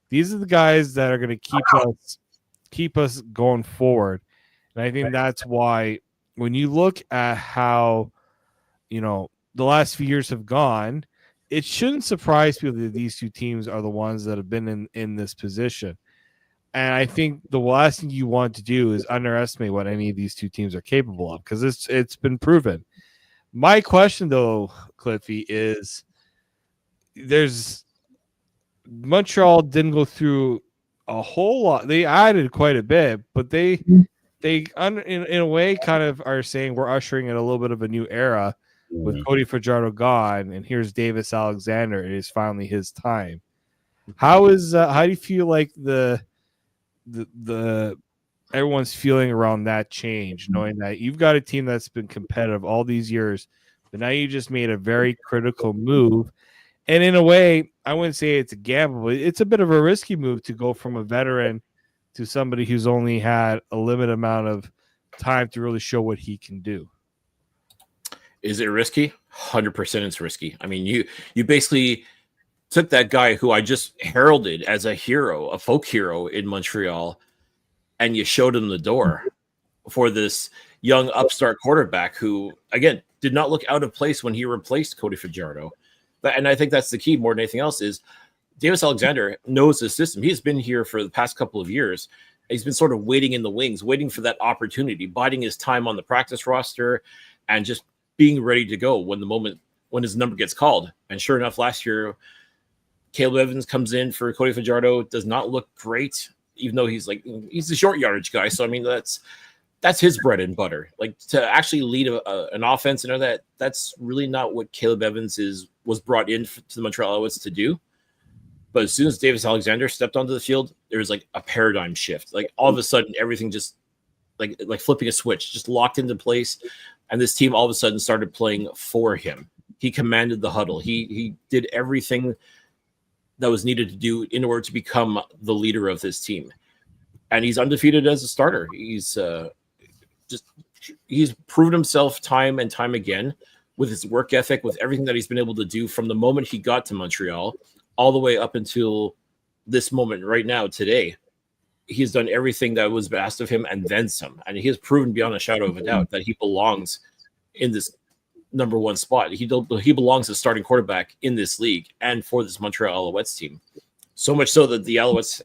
these are the guys that are going to keep us going forward. And I think that's why when you look at how, the last few years have gone, it shouldn't surprise people that these two teams are the ones that have been in this position. And I think the last thing you want to do is underestimate what any of these two teams are capable of, because it's been proven. My question, though, Cliffy, is Montreal didn't go through a whole lot. They added quite a bit, but they in a way kind of are saying we're ushering in a little bit of a new era with Cody Fajardo gone, and here's Davis Alexander. It is finally his time. How do you feel like the everyone's feeling around that change, knowing that you've got a team that's been competitive all these years, but now you just made a very critical move? And in a way, I wouldn't say it's a gamble, but it's a bit of a risky move to go from a veteran to somebody who's only had a limited amount of time to really show what he can do. Is it risky? 100% it's risky. I mean, you basically took that guy who I just heralded as a hero, a folk hero in Montreal, and you showed him the door for this young upstart quarterback who, again, did not look out of place when he replaced Cody Fajardo. And I think that's the key more than anything else is Davis Alexander knows the system. He's been here for the past couple of years. He's been sort of waiting in the wings, waiting for that opportunity, biding his time on the practice roster, and just being ready to go when his number gets called. And sure enough, last year, Caleb Evans comes in for Cody Fajardo, does not look great, even though he's a short yardage guy. So, I mean, that's his bread and butter. Like, to actually lead an offense and all that, that's really not what Caleb Evans was brought in to the Montreal Alouettes to do. But as soon as Davis Alexander stepped onto the field, there was like a paradigm shift. Like, all of a sudden, everything just like flipping a switch, just locked into place. And this team all of a sudden started playing for him. He commanded the huddle. He did everything that was needed to do in order to become the leader of this team. And he's undefeated as a starter. He's proven himself time and time again with his work ethic, with everything that he's been able to do from the moment he got to Montreal all the way up until this moment right now, today. He's done everything that was asked of him and then some. And he has proven beyond a shadow of a doubt that he belongs in this number one spot. He belongs as starting quarterback in this league and for this Montreal Alouettes team. So much so that the Alouettes,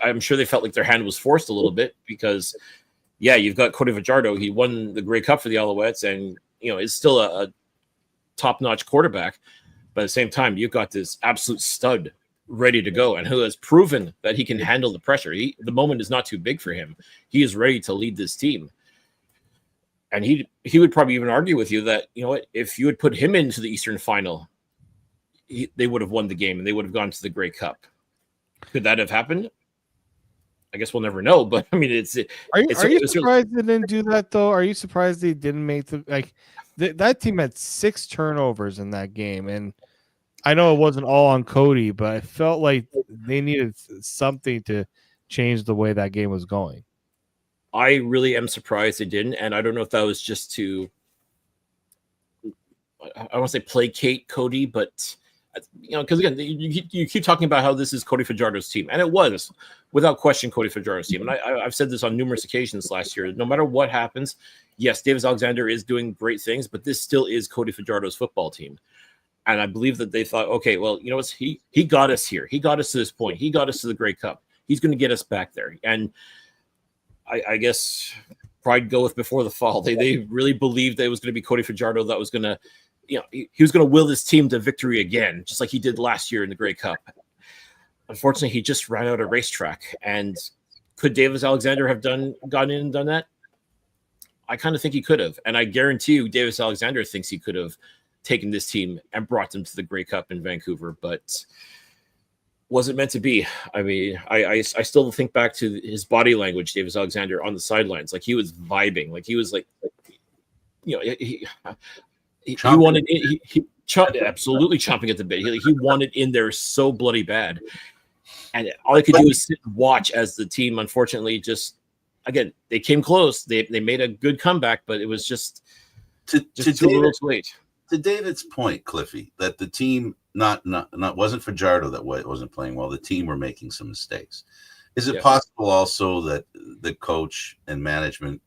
I'm sure they felt like their hand was forced a little bit because, yeah, you've got Cody Fajardo. He won the Grey Cup for the Alouettes and, is still a top-notch quarterback. But at the same time, you've got this absolute stud ready to go and who has proven that he can handle the pressure. The moment is not too big for him. He is ready to lead this team. And he would probably even argue with you that, if you had put him into the Eastern Final, they would have won the game and they would have gone to the Grey Cup. Could that have happened? I guess we'll never know. But I mean, Are you surprised they didn't do that though? Are you surprised they didn't make that team had 6 turnovers in that game? And I know it wasn't all on Cody, but I felt like they needed something to change the way that game was going. I really am surprised they didn't, and I don't know if that was just to, I don't want to say placate Cody, but because again, you keep talking about how this is Cody Fajardo's team, and it was without question Cody Fajardo's team. And I've said this on numerous occasions last year. No matter what happens, yes, Davis Alexander is doing great things, but this still is Cody Fajardo's football team. And I believe that they thought, okay, well, what? He got us here. He got us to this point. He got us to the Grey Cup. He's going to get us back there. And I guess pride goeth before the fall. They really believed that it was going to be Cody Fajardo that was going to, he was going to will this team to victory again, just like he did last year in the Grey Cup. Unfortunately, he just ran out of racetrack. And could Davis Alexander have gone in and done that? I kind of think he could have. And I guarantee you Davis Alexander thinks he could have taken this team and brought them to the Grey Cup in Vancouver, but wasn't meant to be. I mean, I still think back to his body language, Davis Alexander, on the sidelines. Like, he was vibing. Like, he was like he wanted absolutely chomping at the bit. He wanted in there so bloody bad, and all he could do is sit and watch as the team, unfortunately, just again they came close. They made a good comeback, but it was just too little too late. To David's point, Cliffy, that the team not wasn't Fajardo that wasn't playing well. The team were making some mistakes. Is it possible also that the coach and management,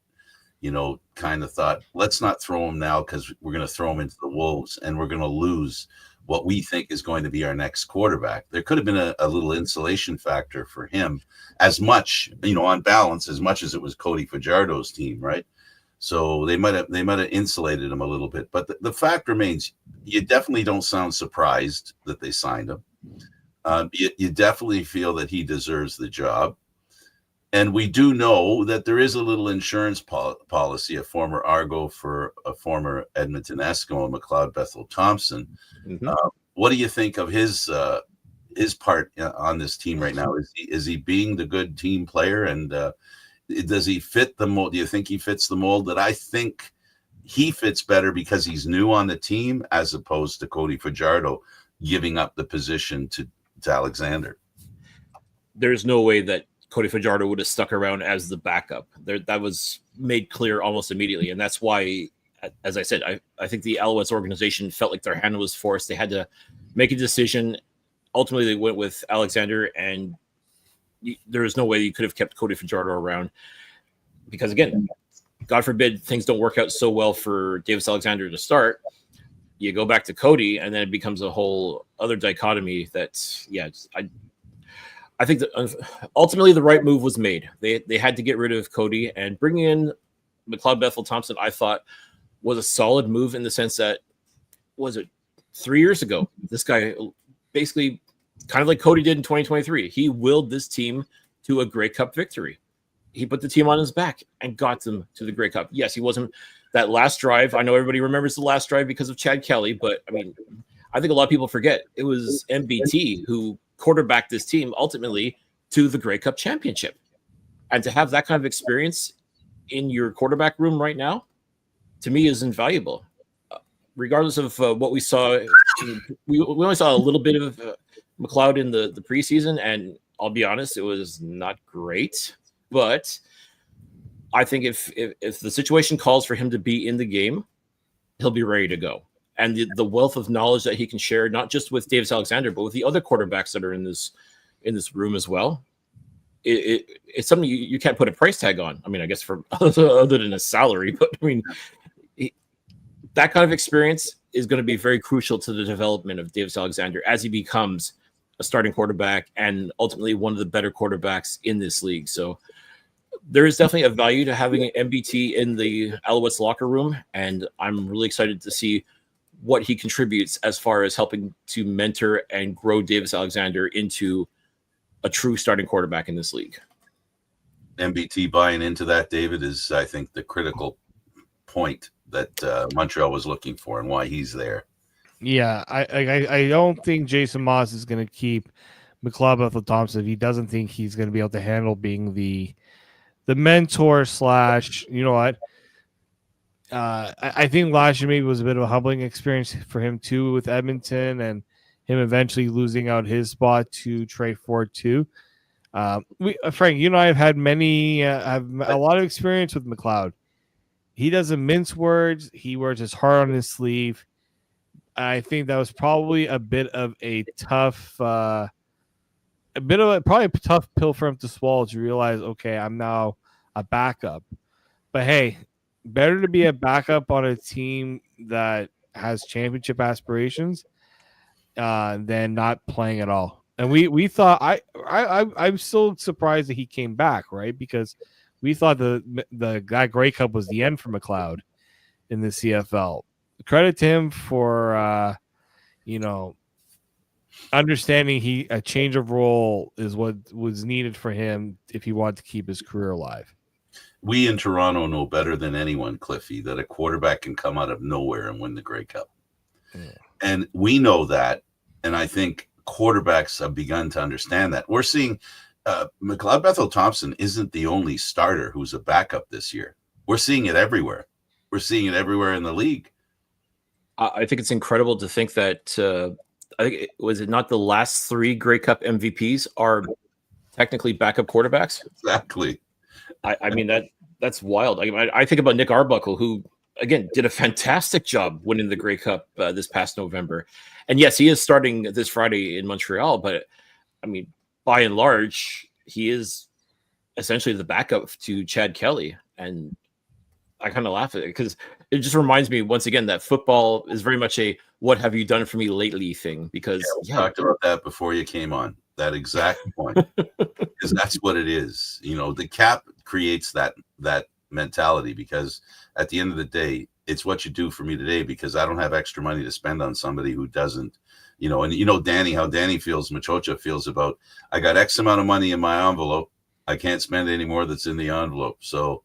kind of thought, let's not throw him now because we're going to throw him into the wolves and we're going to lose what we think is going to be our next quarterback? There could have been a little insulation factor for him, as much, on balance, as much as it was Cody Fajardo's team, right? So they might have insulated him a little bit, but the fact remains, you definitely don't sound surprised that they signed him. You definitely feel that he deserves the job, and we do know that there is a little insurance policy. A former Argo for a former Edmonton Eskimo, McLeod Bethel Thompson. Mm-hmm. What do you think of his part on this team right now? Is he being the good team player, and does he fit the mold? Do you think he fits the mold? That I think he fits better because he's new on the team, as opposed to Cody Fajardo giving up the position to Alexander. There's no way that Cody Fajardo would have stuck around as the backup. That was made clear almost immediately, and that's why, as I said, I think the Alouettes organization felt like their hand was forced. They had to make a decision. Ultimately, they went with Alexander, and there is no way you could have kept Cody Fajardo around, because again, God forbid things don't work out so well for Davis Alexander to start. You go back to Cody, and then it becomes a whole other dichotomy. I think that ultimately the right move was made. They had to get rid of Cody, and bringing in McLeod Bethel Thompson, I thought, was a solid move in the sense that, was it 3 years ago? This guy basically, kind of like Cody did in 2023, he willed this team to a Grey Cup victory. He put the team on his back and got them to the Grey Cup. Yes, he wasn't that last drive. I know everybody remembers the last drive because of Chad Kelly, but I mean, I think a lot of people forget it was MBT who quarterbacked this team ultimately to the Grey Cup championship. And to have that kind of experience in your quarterback room right now, to me, is invaluable. Regardless of what we saw, we only saw a little bit of McLeod in the preseason, and I'll be honest, it was not great. But I think if the situation calls for him to be in the game, he'll be ready to go. And the wealth of knowledge that he can share, not just with Davis Alexander, but with the other quarterbacks that are in this room as well, it's something you can't put a price tag on. I mean, I guess for other than a salary, but I mean, that kind of experience is going to be very crucial to the development of Davis Alexander as he becomes a starting quarterback and ultimately one of the better quarterbacks in this league. So there is definitely a value to having an MBT in the Alouettes locker room, and I'm really excited to see what he contributes as far as helping to mentor and grow Davis Alexander into a true starting quarterback in this league. MBT buying into that, David, is, I think, the critical point that Montreal was looking for and why he's there. Yeah, I don't think Jason Moss is going to keep McLeod Bethel Thompson if he doesn't think he's going to be able to handle being the mentor slash, you know what? I think last year maybe was a bit of a humbling experience for him too with Edmonton, and him eventually losing out his spot to Trey Ford too. Frank, you and I have had have a lot of experience with McLeod. He doesn't mince words. He wears his heart on his sleeve. I think that was probably a bit of a tough, probably a tough pill for him to swallow, to realize, okay, I'm now a backup. But hey, better to be a backup on a team that has championship aspirations than not playing at all. And we thought, I'm still surprised that he came back, right? Because we thought that Grey Cup was the end for McLeod in the CFL. Credit to him for understanding a change of role is what was needed for him if he wanted to keep his career alive. We in Toronto know better than anyone, Cliffy, that a quarterback can come out of nowhere and win the Grey Cup. Yeah. And we know that, and I think quarterbacks have begun to understand that. We're seeing McLeod Bethel Thompson isn't the only starter who's a backup this year. We're seeing it everywhere. we're seeing it everywhere in the league. I think it's incredible to think that I think was it not the last 3 Grey Cup MVPs are technically backup quarterbacks. Exactly. I mean that's wild. I think about Nick Arbuckle, who again did a fantastic job winning the Grey Cup this past November, and yes, he is starting this Friday in Montreal. But I mean, by and large, he is essentially the backup to Chad Kelly, and I kind of laugh at it because it just reminds me once again that football is very much a "what have you done for me lately" thing. Because we talked about that before you came on. That exact point, because that's what it is. You know, the cap creates that mentality, because at the end of the day, it's what you do for me today, because I don't have extra money to spend on somebody who doesn't. You know, and you know how Danny feels, Machocha feels about, I got X amount of money in my envelope. I can't spend any more that's in the envelope. So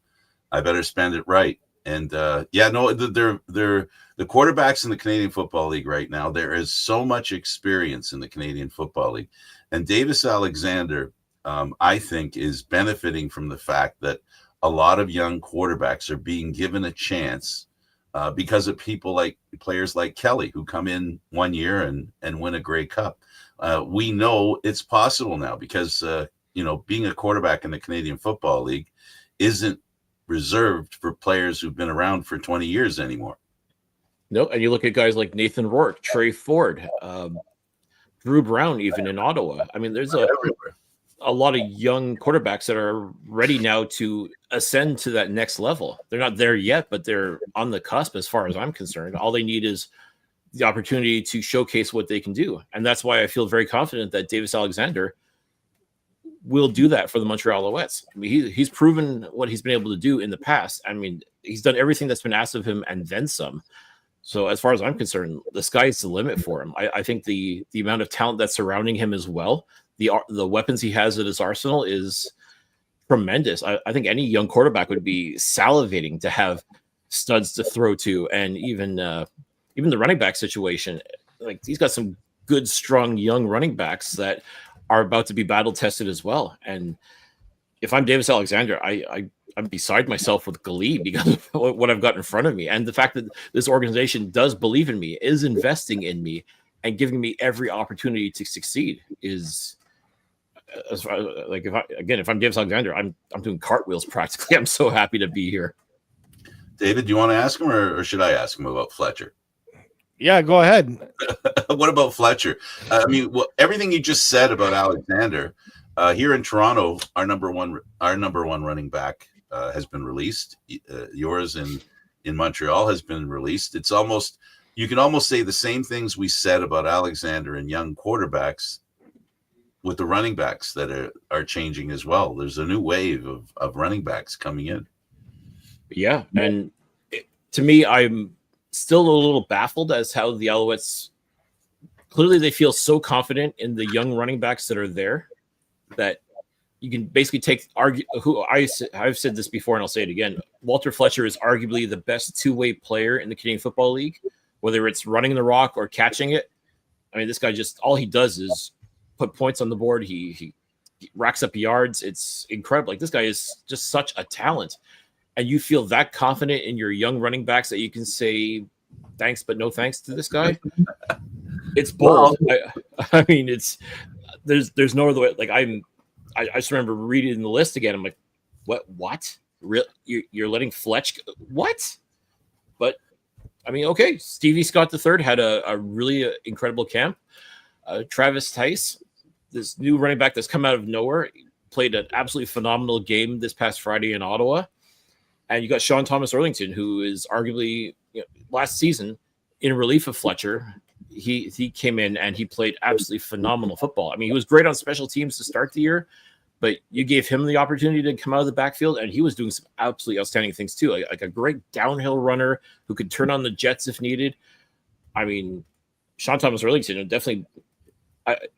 I better spend it right. And they're the quarterbacks in the Canadian Football League right now. There is so much experience in the Canadian Football League. And Davis Alexander, I think, is benefiting from the fact that a lot of young quarterbacks are being given a chance because of players like Kelly, who come in 1 year and win a Grey Cup. We know it's possible now because, being a quarterback in the Canadian Football League isn't reserved for players who've been around for 20 years anymore. No, and you look at guys like Nathan Rourke, Trey Ford, Drew Brown, even in Ottawa. I mean, there's a lot of young quarterbacks that are ready now to ascend to that next level. They're not there yet, but they're on the cusp as far as I'm concerned. All they need is the opportunity to showcase what they can do. And that's why I feel very confident that Davis Alexander will do that for the Montreal Alouettes. I mean, he's proven what he's been able to do in the past. I mean, he's done everything that's been asked of him and then some. So as far as I'm concerned, the sky's the limit for him. I think the amount of talent that's surrounding him as well, the weapons he has at his arsenal is tremendous. I think any young quarterback would be salivating to have studs to throw to, and even the running back situation. Like, he's got some good, strong young running backs that are about to be battle tested as well. And if I'm Davis Alexander, I'm beside myself with glee because of what I've got in front of me. And the fact that this organization does believe in me, is investing in me, and giving me every opportunity to succeed is, as far, like, if I'm Davis Alexander, I'm doing cartwheels practically. I'm so happy to be here. David, do you want to ask him, or should I ask him about Fletcher? Yeah, go ahead. What about Fletcher? I mean, everything you just said about Alexander, here in Toronto, our number one running back has been released. Yours in Montreal has been released. It's almost, you can almost say the same things we said about Alexander and young quarterbacks with the running backs that are changing as well. There's a new wave of running backs coming in. Yeah, and to me, I'm still a little baffled as how the Alouettes, clearly they feel so confident in the young running backs that are there that you can basically I've said this before and I'll say it again. Walter Fletcher is arguably the best two-way player in the Canadian Football League, whether it's running the rock or catching it. I mean, this guy just, all he does is put points on the board. He racks up yards. It's incredible. Like, this guy is just such a talent. And you feel that confident in your young running backs that you can say thanks, but no thanks to this guy. It's bold. I mean, there's no other way. Like, I just remember reading the list again. I'm like, what? Really? You're letting Fletch? What? But I mean, okay. Stevie Scott III had a really incredible camp. Travis Tice, this new running back that's come out of nowhere, played an absolutely phenomenal game this past Friday in Ottawa. And you got Sean Thomas Erlington, who is arguably, last season in relief of Fletcher, he came in and he played absolutely phenomenal football. I mean, he was great on special teams to start the year, but you gave him the opportunity to come out of the backfield, and he was doing some absolutely outstanding things too, like a great downhill runner who could turn on the jets if needed. I mean, Sean Thomas Erlington definitely,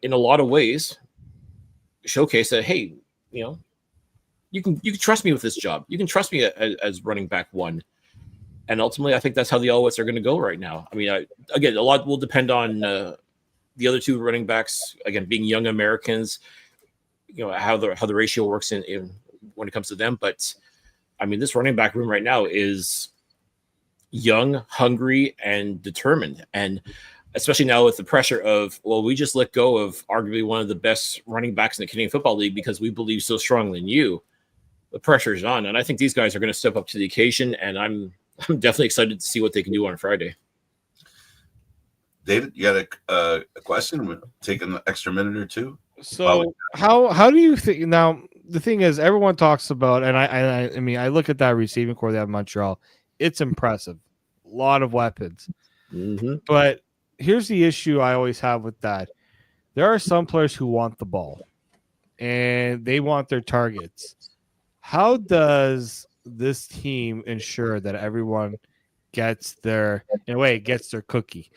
in a lot of ways, showcase that, hey, you can trust me with this job. You can trust me as running back one. And ultimately, I think that's how the Alouettes are going to go right now. I mean, again, a lot will depend on the other two running backs, again, being young Americans, how the ratio works in when it comes to them. But I mean, this running back room right now is young, hungry, and determined. And especially now with the pressure of, well, we just let go of arguably one of the best running backs in the Canadian Football League because we believe so strongly in you. The pressure is on, and I think these guys are going to step up to the occasion, and I'm definitely excited to see what they can do on Friday. David, you got a question? We'll take an extra minute or two. So how do you think now? The thing is, everyone talks about, and I mean, I look at that receiving core they have in Montreal. It's impressive, a lot of weapons. Mm-hmm. But here's the issue I always have with that: there are some players who want the ball, and they want their targets. How does this team ensure that everyone gets their cookie?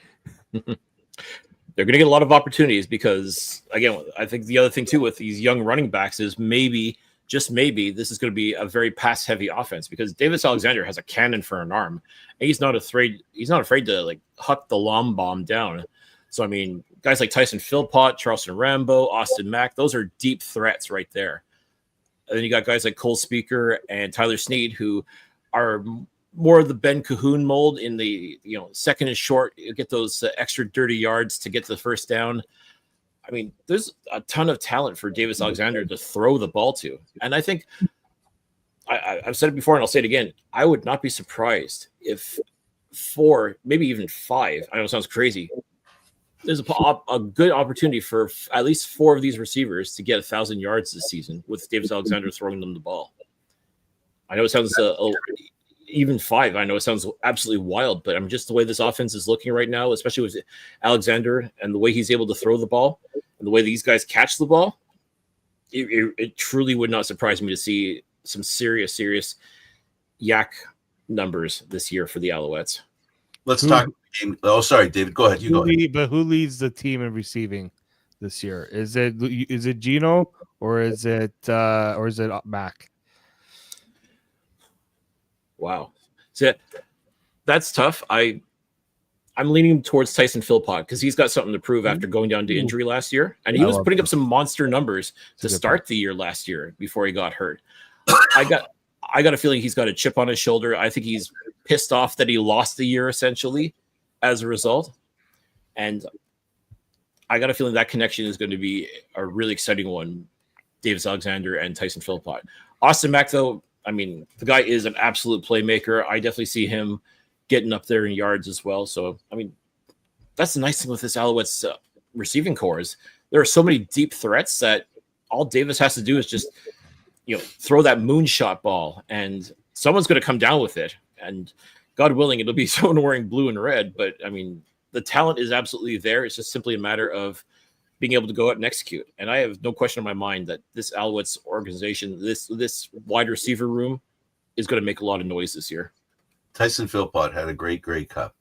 They're going to get a lot of opportunities because, again, I think the other thing too with these young running backs is maybe, just maybe, this is going to be a very pass-heavy offense because Davis Alexander has a cannon for an arm, and he's not afraid to like huck the long bomb down. So I mean, guys like Tyson Philpott, Charleston Rambo, Austin Mack, those are deep threats right there. And then you got guys like Cole Speaker and Tyler Snead who are more of the Ben Cahoon mold in the, second and short, you get those extra dirty yards to get to the first down. I mean, there's a ton of talent for Davis Alexander to throw the ball to. And I think I've said it before and I'll say it again. I would not be surprised if 4, maybe even 5, I know it sounds crazy, there's a good opportunity for at least 4 of these receivers to get 1,000 yards this season with Davis Alexander throwing them the ball. I know it sounds even 5. I know it sounds absolutely wild, but I'm just the way this offense is looking right now, especially with Alexander and the way he's able to throw the ball and the way these guys catch the ball. It truly would not surprise me to see some serious yak numbers this year for the Alouettes. Let's talk. Oh, sorry, David. Go ahead. Go ahead. But who leads the team in receiving this year? Is it Gino or is it Mac? Wow, so that's tough. I'm leaning towards Tyson Philpott because he's got something to prove after going down to injury last year, and he was putting up some monster numbers to start the year last year before he got hurt. I got a feeling he's got a chip on his shoulder. I think he's pissed off that he lost the year essentially as a result. And I got a feeling that connection is going to be a really exciting one, Davis Alexander and Tyson Philpott. Austin Mack, though, I mean, the guy is an absolute playmaker. I definitely see him getting up there in yards as well. So, I mean, that's the nice thing with this Alouettes receiving core is there are so many deep threats that all Davis has to do is just, throw that moonshot ball and someone's going to come down with it. And God willing, it'll be someone wearing blue and red. But I mean, the talent is absolutely there. It's just simply a matter of being able to go out and execute. And I have no question in my mind that this Alouettes organization, this wide receiver room is going to make a lot of noise this year. Tyson Philpott had a great Grey Cup,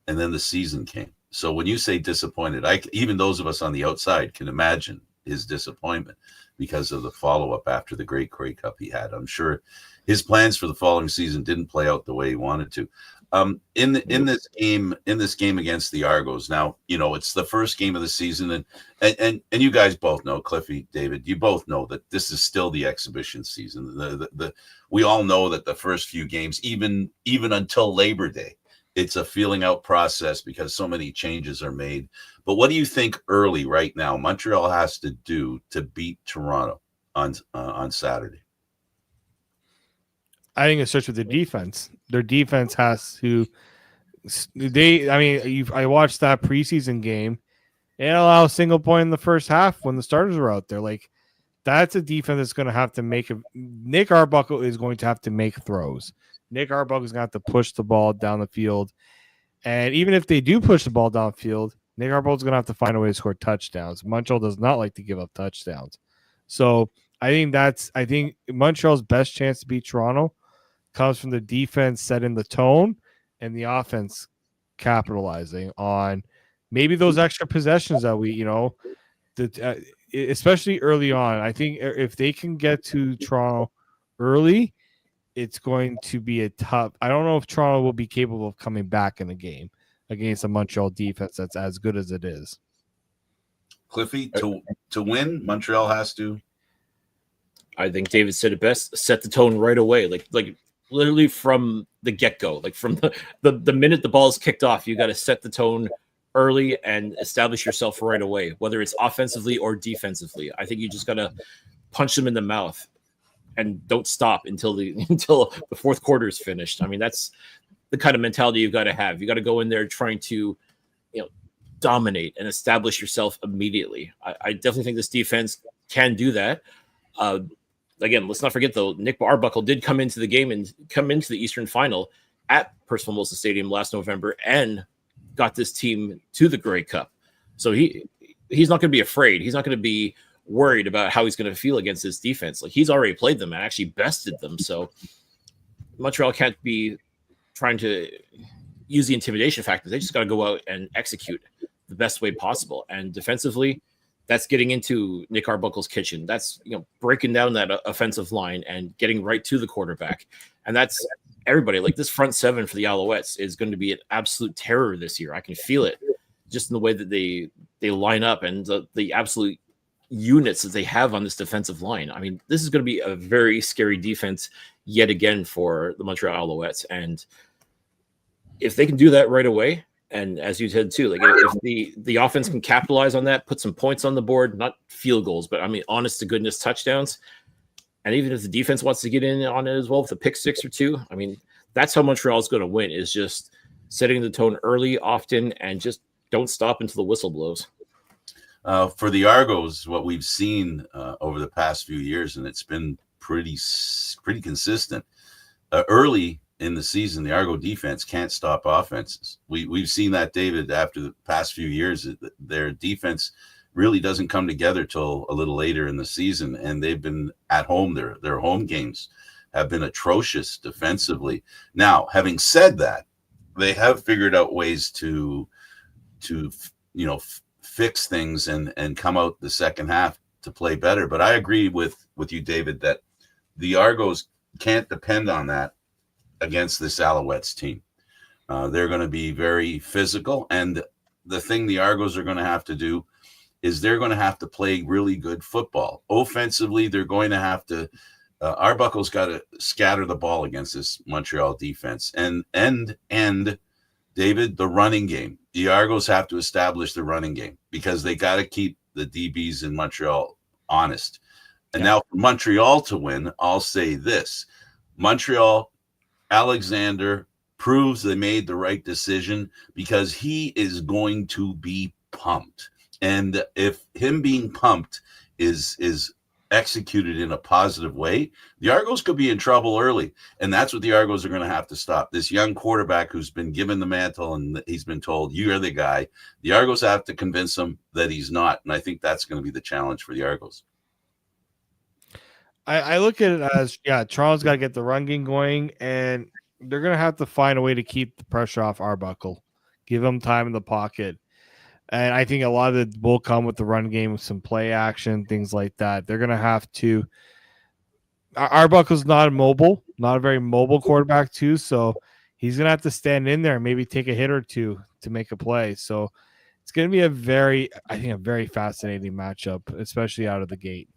and then the season came. So when you say disappointed, even those of us on the outside can imagine his disappointment because of the follow-up after the great Grey Cup he had. I'm sure his plans for the following season didn't play out the way he wanted to. In this game against the Argos, now it's the first game of the season, and you guys both know, Cliffy, David, you both know that this is still the exhibition season. We all know that the first few games, even until Labor Day, it's a feeling out process because so many changes are made. But what do you think early right now Montreal has to do to beat Toronto on Saturday? I think it starts with the defense. Their defense has to. I watched that preseason game. They allow a single point in the first half when the starters were out there. Like, that's a defense that's going to have to make Nick Arbuckle is going to have to make throws. Nick Arbuckle is going to have to push the ball down the field. And even if they do push the ball downfield, Nick Arbuckle is going to have to find a way to score touchdowns. Montreal does not like to give up touchdowns. So I think Montreal's best chance to beat Toronto comes from the defense setting the tone and the offense capitalizing on maybe those extra possessions that we, especially early on. I think if they can get to Toronto early, it's going to be a tough. I don't know if Toronto will be capable of coming back in a game against a Montreal defense that's as good as it is. Cliffy, to win, Montreal has to. I think David said it best. Set the tone right away. Like literally from the get-go, like from the minute the ball is kicked off, you got to set the tone early and establish yourself right away, whether it's offensively or defensively. I think you just got to punch them in the mouth and don't stop until the fourth quarter is finished. I mean, that's the kind of mentality you've got to have. You got to go in there trying to, dominate and establish yourself immediately. I definitely think this defense can do that. Again, let's not forget though, Nick Arbuckle did come into the game and come into the Eastern Final at Percival Molson Stadium last November and got this team to the Grey Cup. So he's not going to be afraid. He's not going to be worried about how he's going to feel against this defense. Like, he's already played them and actually bested them. So Montreal can't be trying to use the intimidation factor. They just got to go out and execute the best way possible. And defensively, that's getting into Nick Arbuckle's kitchen. That's, breaking down that offensive line and getting right to the quarterback. And that's everybody. Like, this front seven for the Alouettes is going to be an absolute terror this year. I can feel it just in the way that they line up and the absolute units that they have on this defensive line. I mean, this is going to be a very scary defense yet again for the Montreal Alouettes. And if they can do that right away, and as you said too, like, if the offense can capitalize on that, put some points on the board, not field goals, but I mean, honest to goodness touchdowns. And even if the defense wants to get in on it as well with a pick six or two, I mean, that's how Montreal is going to win, is just setting the tone early, often, and just don't stop until the whistle blows. For the Argos, what we've seen over the past few years, and it's been pretty consistent, early in the season, the Argo defense can't stop offenses. We've seen that, David, after the past few years. Their defense really doesn't come together till a little later in the season, and they've been at home. Their home games have been atrocious defensively. Now, having said that, they have figured out ways to fix things and come out the second half to play better. But I agree with you, David, that the Argos can't depend on that against this Alouettes team. They're going to be very physical, and the thing the Argos are going to have to do is they're going to have to play really good football. Offensively, they're going to have to Arbuckle's got to scatter the ball against this Montreal defense. And David, the running game. The Argos have to establish the running game because they got to keep the DBs in Montreal honest. And now for Montreal to win, I'll say this. Montreal, Alexander proves they made the right decision because he is going to be pumped. And if him being pumped is executed in a positive way, the Argos could be in trouble early. And that's what the Argos are going to have to stop. This young quarterback who's been given the mantle and he's been told, you're the guy. The Argos have to convince him that he's not. And I think that's going to be the challenge for the Argos. I look at it as, Toronto's got to get the run game going, and they're going to have to find a way to keep the pressure off Arbuckle, give him time in the pocket. And I think a lot of it will come with the run game, with some play action, things like that. They're going to have to – Arbuckle's not a very mobile quarterback too, so he's going to have to stand in there and maybe take a hit or two to make a play. So it's going to be a very fascinating matchup, especially out of the gate.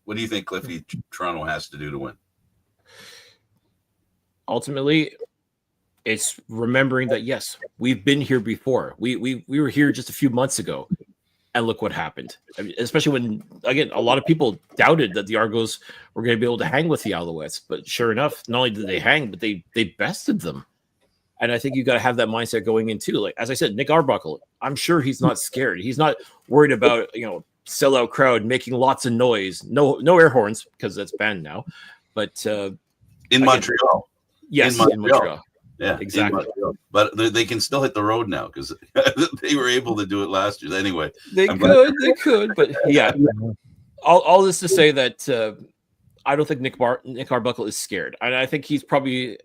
What do you think, Cliffy, Toronto has to do to win? Ultimately, it's remembering that, yes, we've been here before. We were here just a few months ago, and look what happened. I mean, especially when, again, a lot of people doubted that the Argos were going to be able to hang with the Alouettes. But sure enough, not only did they hang, but they bested them. And I think you got to have that mindset going in too. Like, as I said, Nick Arbuckle, I'm sure he's not scared. He's not worried about, sellout crowd making lots of noise. No air horns, because that's banned now. But in Montreal. Yes, in Montreal. Yeah, exactly. But they can still hit the road now because they were able to do it last year. Anyway, they could. But yeah, all this to say that I don't think Nick Arbuckle is scared. And I think he's probably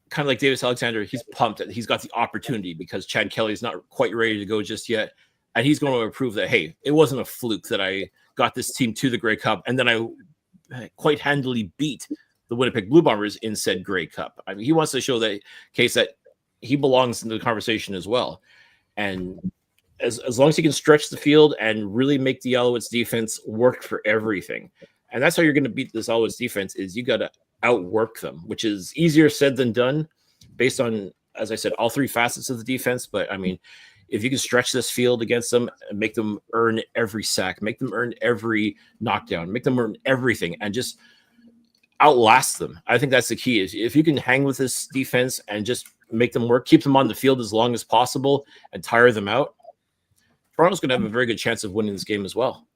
kind of like Davis Alexander. He's pumped that he's got the opportunity because Chad Kelly is not quite ready to go just yet. And he's going to prove that, hey, it wasn't a fluke that I got this team to the Grey Cup, and then I quite handily beat the Winnipeg Blue Bombers in said Grey Cup. I mean, he wants to show that case that he belongs in the conversation as well. And as long as he can stretch the field and really make the Alouettes defense work for everything. And that's how you're going to beat this Alouettes defense, is you got to outwork them, which is easier said than done based on, as I said, all three facets of the defense. But I mean, if you can stretch this field against them and make them earn every sack, make them earn every knockdown, make them earn everything, and just outlast them, I think that's the key. Is if you can hang with this defense and just make them work, keep them on the field as long as possible, and tire them out, Toronto's going to have a very good chance of winning this game as well.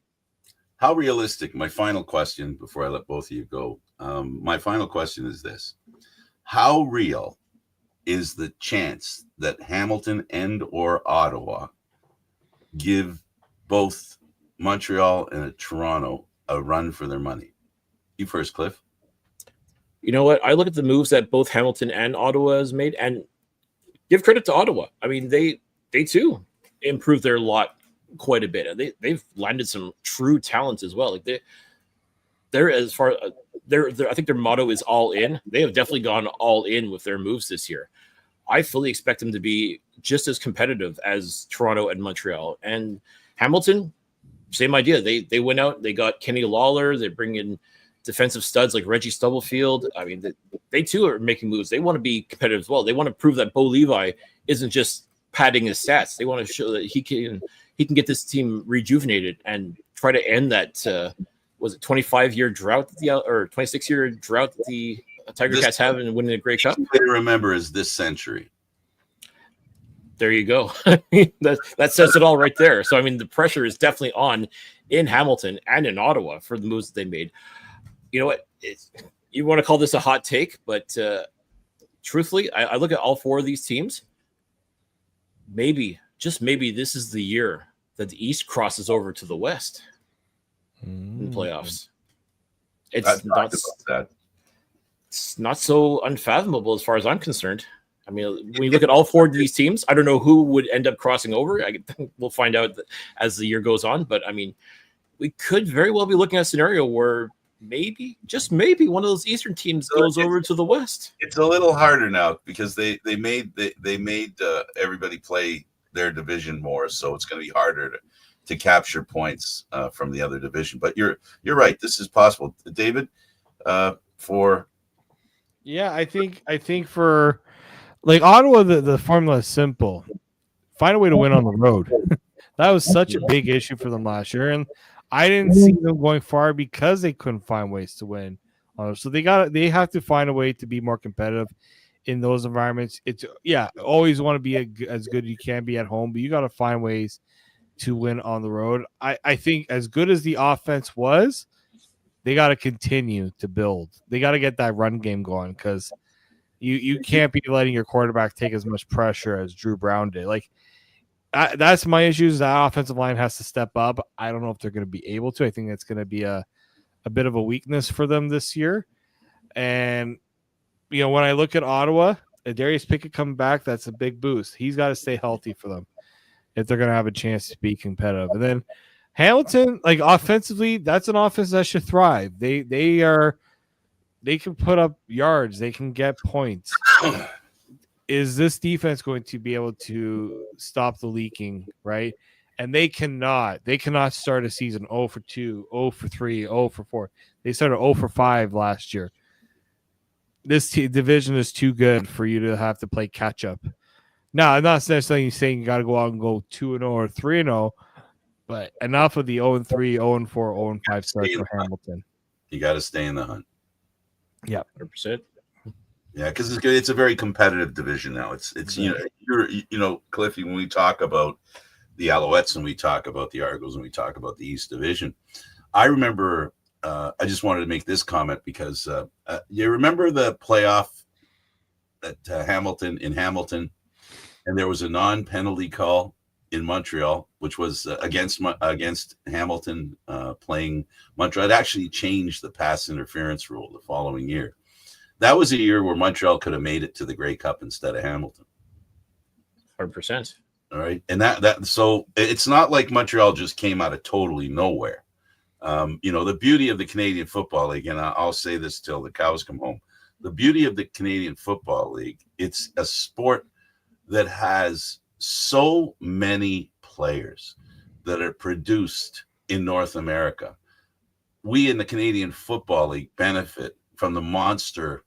How realistic? My final question before I let both of you go. My final question is this: how real is the chance that Hamilton and or Ottawa give both Montreal and Toronto a run for their money? You first, Cliff. You know what? I look at the moves that both Hamilton and Ottawa has made, and give credit to Ottawa. I mean, they too improved their lot quite a bit. They've landed some true talent as well. Like they're as far they're I think their motto is all in. They have definitely gone all in with their moves this year. I fully expect them to be just as competitive as Toronto and Montreal. And Hamilton, same idea. They went out, they got Kenny Lawler, they bring in defensive studs like Reggie Stubblefield. I mean, they too are making moves. They want to be competitive as well. They want to prove that Bo Levi isn't just padding his stats. They want to show that he can get this team rejuvenated and try to end that was it 25-year drought or 26-year drought that the Tiger Cats have in winning a Grey Cup. Way to remember is this century. There you go. that says it all right there. So I mean, the pressure is definitely on in Hamilton and in Ottawa for the moves that they made. You know what? You want to call this a hot take, but truthfully, I look at all four of these teams. Maybe, just maybe, this is the year that the East crosses over to the West in the playoffs. It's not so unfathomable as far as I'm concerned. I mean, when you look at all four of these teams, I don't know who would end up crossing over. We'll find out as the year goes on. But I mean, we could very well be looking at a scenario where maybe, just maybe, one of those Eastern teams goes over to the West. It's a little harder now because they made everybody play their division more, so it's going to be harder to capture points from the other division. But you're right. This is possible, David. I think for like Ottawa, the formula is simple: find a way to win on the road. That was such a big issue for them last year, and I didn't see them going far because they couldn't find ways to win. So they have to find a way to be more competitive in those environments. It's always want to be as good as you can be at home, but you got to find ways to win on the road. I think as good as the offense was, they got to continue to build. They got to get that run game going because you can't be letting your quarterback take as much pressure as Drew Brown did. Like that's my issues. That offensive line has to step up. I don't know if they're going to be able to. I think that's going to be a bit of a weakness for them this year. And when I look at Ottawa, Darius Pickett coming back, that's a big boost. He's got to stay healthy for them if they're going to have a chance to be competitive. And then Hamilton, like offensively, that's an offense that should thrive. They can put up yards. They can get points. Is this defense going to be able to stop the leaking, right? And they cannot start a season 0 for 2, 0 for 3, 0 for 4. They started 0 for 5 last year. This division is too good for you to have to play catch up. Now, I'm not necessarily saying you got to go out and go 2-0 or 3-0, but enough of the 0-3, 0-4, 0-5 starts for Hamilton. You got to stay in the hunt. Yeah, 100%. Yeah, because it's a very competitive division now. It's Cliffy, when we talk about the Alouettes and we talk about the Argos and we talk about the East Division, I remember. I just wanted to make this comment because you remember the playoff at Hamilton, and there was a non-penalty call in Montreal, which was against Hamilton playing Montreal. It actually changed the pass interference rule the following year. That was a year where Montreal could have made it to the Grey Cup instead of Hamilton. 100%. All right, and so it's not like Montreal just came out of totally nowhere. The beauty of the Canadian Football League, and I'll say this till the cows come home, the beauty of the Canadian Football League, it's a sport that has so many players that are produced in North America. We in the Canadian Football League benefit from the monster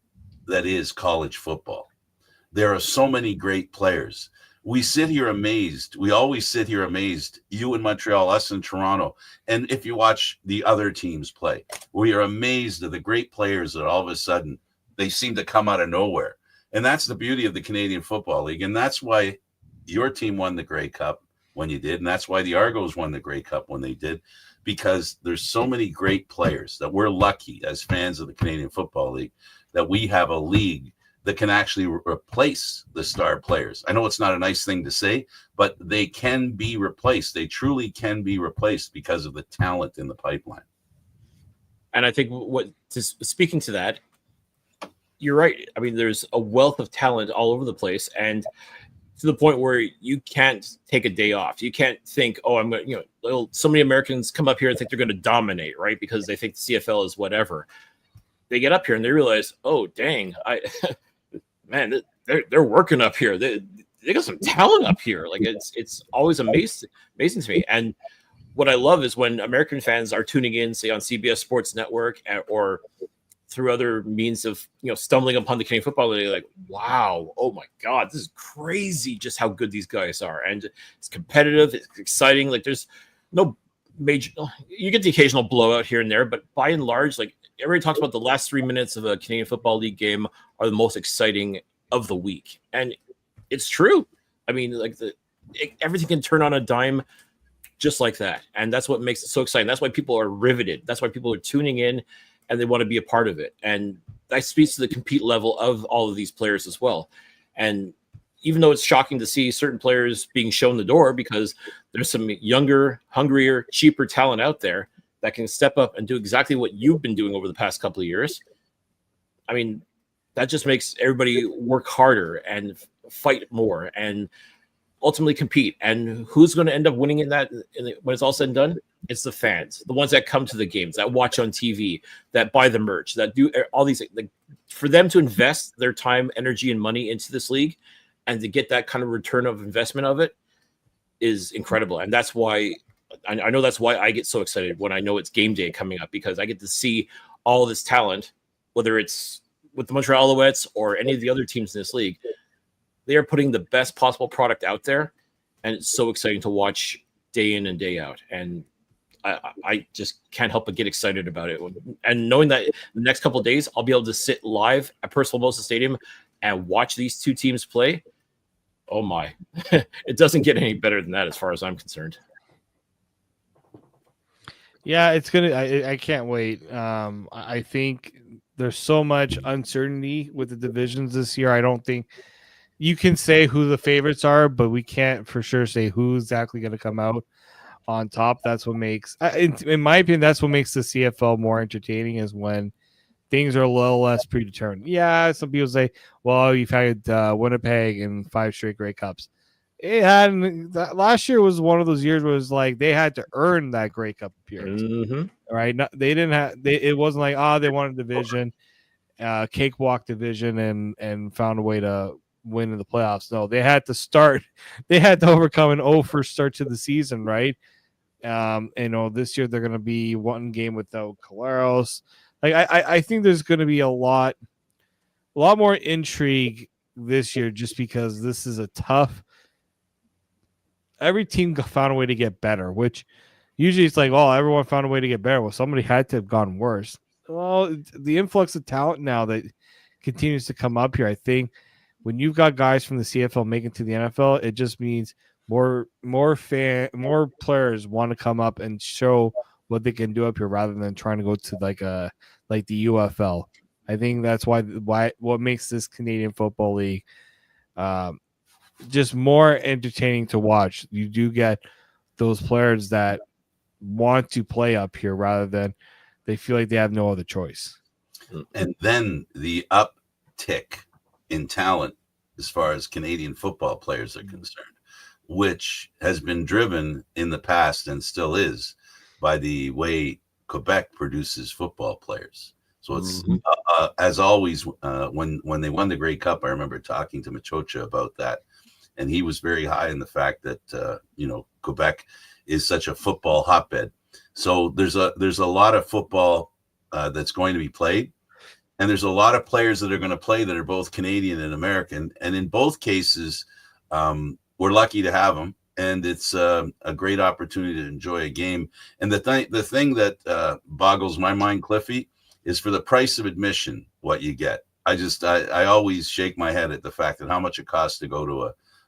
that is college football. There are so many great players. We sit here amazed. We always sit here amazed. You in Montreal, us in Toronto. And if you watch the other teams play, we are amazed at the great players that all of a sudden they seem to come out of nowhere. And that's the beauty of the Canadian Football League. And that's why your team won the Grey Cup when you did. And that's why the Argos won the Grey Cup when they did, because there's so many great players that we're lucky as fans of the Canadian Football League that we have a league that can actually replace the star players. I know it's not a nice thing to say, but they can be replaced. They truly can be replaced because of the talent in the pipeline. And I think speaking to that, you're right. I mean, there's a wealth of talent all over the place, and to the point where you can't take a day off. You can't think, oh, I'm going to, so many Americans come up here and think they're going to dominate, right? Because they think the CFL is whatever. They get up here and they realize, oh, dang, man, they're working up here. They got some talent up here. Like it's always amazing to me. And what I love is when American fans are tuning in, say on CBS Sports Network or through other means of stumbling upon the Canadian Football League, like, wow, oh my God, this is crazy just how good these guys are. And it's competitive, it's exciting. Like there's no major, you get the occasional blowout here and there, but by and large, like everybody talks about the last 3 minutes of a Canadian Football League game are the most exciting of the week. And it's true. I mean, like everything can turn on a dime just like that. And that's what makes it so exciting. That's why people are riveted. That's why people are tuning in and they want to be a part of it. And that speaks to the compete level of all of these players as well. And even though it's shocking to see certain players being shown the door because there's some younger, hungrier, cheaper talent out there that can step up and do exactly what you've been doing over the past couple of years. I mean, that just makes everybody work harder and fight more and ultimately compete. And who's going to end up winning in that when it's all said and done? It's the fans, the ones that come to the games, that watch on TV, that buy the merch, that do all these things. Like, for them to invest their time, energy, and money into this league and to get that kind of return of investment of it is incredible. And that's why I know that's why I get so excited when I know it's game day coming up, because I get to see all this talent, whether it's with the Montreal Alouettes or any of the other teams in this league. They are putting the best possible product out there, and it's so exciting to watch day in and day out. And I just can't help but get excited about it. And knowing that the next couple of days, I'll be able to sit live at Percival Mosa Stadium and watch these two teams play. Oh my, it doesn't get any better than that as far as I'm concerned. Yeah, it's gonna. I can't wait. I think there's so much uncertainty with the divisions this year. I don't think you can say who the favorites are, but we can't for sure say who's exactly going to come out on top. That's what makes, in my opinion, that's what makes the CFL more entertaining, is when things are a little less predetermined. Yeah, some people say, well, you've had Winnipeg and 5 straight Grey Cups. It had last year was one of those years where it was like they had to earn that Grey Cup appearance. Mm-hmm. Right? They didn't have. It wasn't like they won a division, cakewalk division, and found a way to win in the playoffs. No, they had to start. They had to overcome an 0 start to the season, right? This year they're going to be one game without Caleros. Like I think there's going to be a lot more intrigue this year, just because this is a tough. Every team found a way to get better, which usually it's like, oh, everyone found a way to get better. Well, somebody had to have gone worse. Well, the influx of talent now that continues to come up here, I think when you've got guys from the CFL making to the NFL, it just means more players want to come up and show what they can do up here rather than trying to go to like the UFL. I think that's why what makes this Canadian Football League just more entertaining to watch. You do get those players that want to play up here rather than they feel like they have no other choice. And then the uptick in talent as far as Canadian football players are concerned, which has been driven in the past and still is by the way Quebec produces football players. So it's as always, when they won the Grey Cup, I remember talking to Machocha about that, and he was very high in the fact that Quebec is such a football hotbed. So there's a lot of football that's going to be played, and there's a lot of players that are going to play that are both Canadian and American. And in both cases, we're lucky to have them. And it's a great opportunity to enjoy a game. And the thing that boggles my mind, Cliffy, is for the price of admission, what you get. I always shake my head at the fact that how much it costs to go to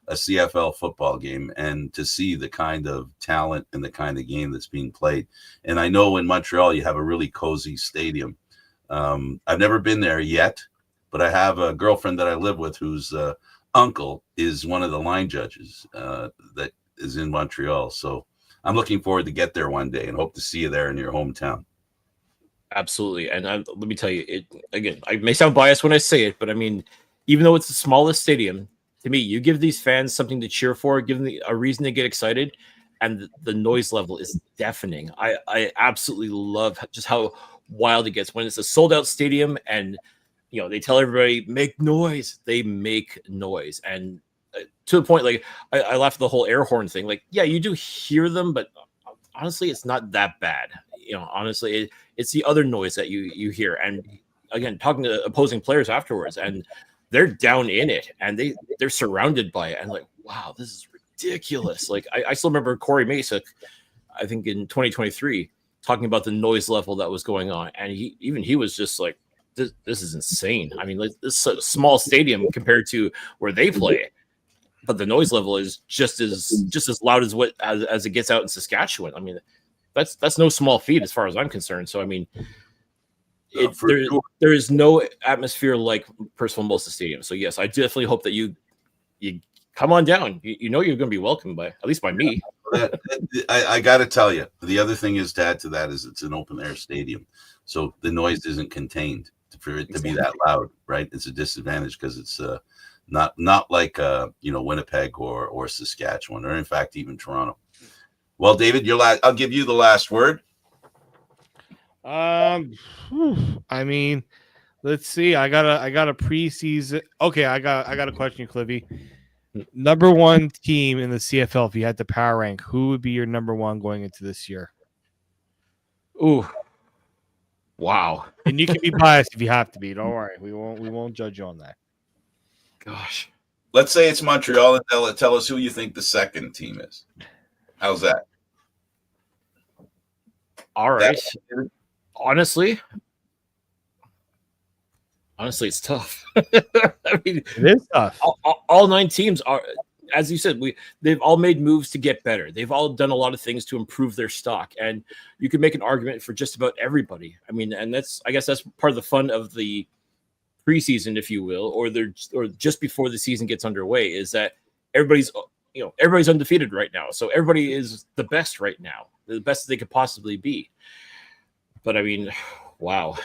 a CFL football game and to see the kind of talent and the kind of game that's being played. And I know in Montreal, you have a really cozy stadium. I've never been there yet, but I have a girlfriend that I live with whose uncle is one of the line judges that is in Montreal. So I'm looking forward to get there one day and hope to see you there in your hometown. Absolutely. And let me tell you, I may sound biased when I say it, but I mean, even though it's the smallest stadium, to me, you give these fans something to cheer for, give them a reason to get excited, and the noise level is deafening. I absolutely love just how wild it gets when it's a sold out stadium and they tell everybody make noise. They make noise, and to the point, like I laugh at the whole air horn thing. Like, yeah, you do hear them, but honestly, it's not that bad. Honestly, it's the other noise that you hear. And again, talking to opposing players afterwards, and they're down in it, and they're surrounded by it, and like, wow, this is ridiculous. Like, I still remember Corey Masick, I think in 2023, talking about the noise level that was going on, and he was just like, this is insane. I mean, like, this is a small stadium compared to where they play, but the noise level is just as loud as it gets out in Saskatchewan. I mean, that's no small feat as far as I'm concerned. So I mean, there is no atmosphere like Percival Moses Stadium. So yes, I definitely hope that you come on down. You're going to be welcomed at least by me. I got to tell you, the other thing is to add to that is it's an open air stadium, so the noise isn't contained for it to be that loud, right? It's a disadvantage because it's not like Winnipeg or Saskatchewan, or in fact even Toronto. Well, David, I'll give you the last word. I mean, let's see. I got a preseason. Okay, I got a question, Cliffy. Number one team in the CFL, if you had to power rank, who would be your number one going into this year? Ooh, wow! And you can be biased if you have to be. Don't worry, we won't judge you on that. Gosh, let's say it's Montreal, and tell us who you think the second team is. How's that? All right. Honestly, it's tough. I mean, it is tough. All 9 teams are, as you said, they've all made moves to get better. They've all done a lot of things to improve their stock, and you can make an argument for just about everybody. I mean, and I guess that's part of the fun of the preseason, if you will, or just before the season gets underway, is that everybody's undefeated right now. So everybody is the best right now, the best they could possibly be. But I mean, wow.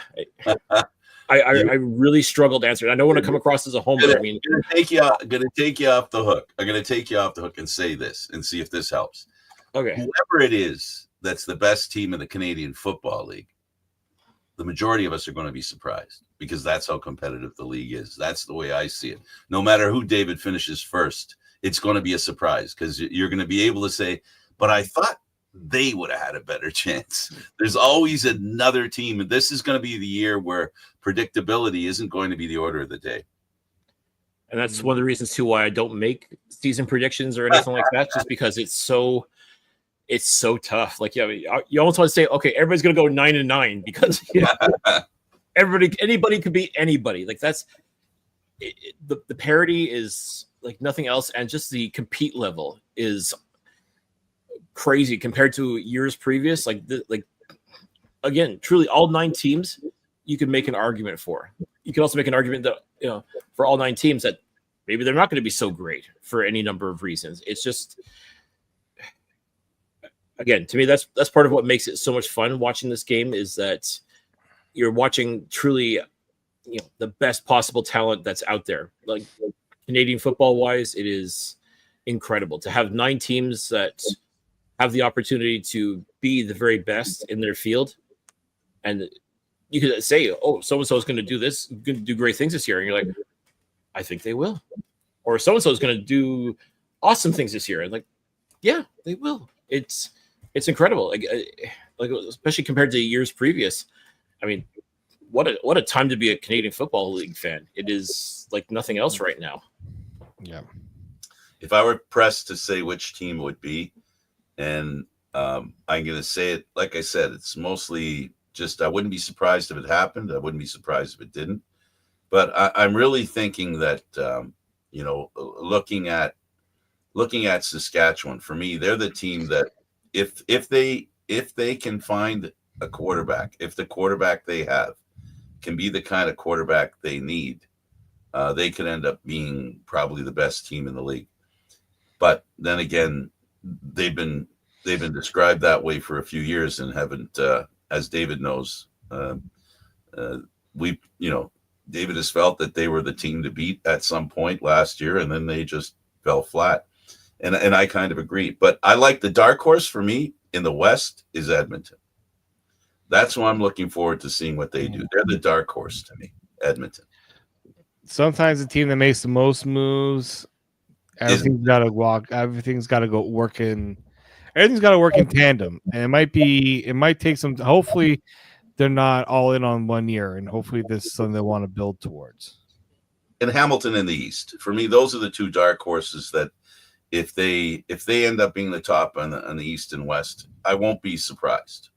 I really struggled to answer it. I don't want to come across as a homer. I'm going to take you off the hook. I'm going to take you off the hook and say this and see if this helps. Okay. Whoever it is that's the best team in the Canadian Football League, the majority of us are going to be surprised because that's how competitive the league is. That's the way I see it. No matter who David finishes first, it's going to be a surprise because you're going to be able to say, but I thought they would have had a better chance. There's always another team, and this is going to be the year where predictability isn't going to be the order of the day. And that's one of the reasons too why I don't make season predictions or anything like that, just because it's so tough. Like, you almost want to say, okay, everybody's going to go 9-9 because anybody could be anybody. Like, that's the parity is like nothing else, and just the compete level is crazy compared to years previous. Like again, truly, all 9 teams you can make an argument for. You can also make an argument that for all 9 teams that maybe they're not going to be so great for any number of reasons. It's just, again, to me, that's part of what makes it so much fun watching this game, is that you're watching truly the best possible talent that's out there. Like Canadian football wise, it is incredible to have 9 teams that have the opportunity to be the very best in their field. And you could say, oh, so-and-so is going to do this, going to do great things this year. And you're like, I think they will. Or so-and-so is going to do awesome things this year. And like, yeah, they will. It's incredible. Like especially compared to years previous. I mean, what a time to be a Canadian Football League fan. It is like nothing else right now. Yeah. If I were pressed to say which team it would be, and I'm going to say it, like I said, it's mostly just I wouldn't be surprised if it happened. I wouldn't be surprised if it didn't. But I'm really thinking that, looking at Saskatchewan, for me, they're the team that if they can find a quarterback, if the quarterback they have can be the kind of quarterback they need, they could end up being probably the best team in the league. But then again, they've been described that way for a few years and haven't, as David knows, David has felt that they were the team to beat at some point last year, and then they just fell flat. And I kind of agree. But I like the dark horse for me in the West is Edmonton. That's what I'm looking forward to seeing what they do. They're the dark horse to me, Edmonton. Sometimes the team that makes the most moves, everything's got to go work in. Everything's got to work in tandem, and it might take some. Hopefully, they're not all in on 1 year, and hopefully, this is something they want to build towards. And Hamilton in the East, for me, those are the two dark horses that, if they end up being the top on the East and West, I won't be surprised.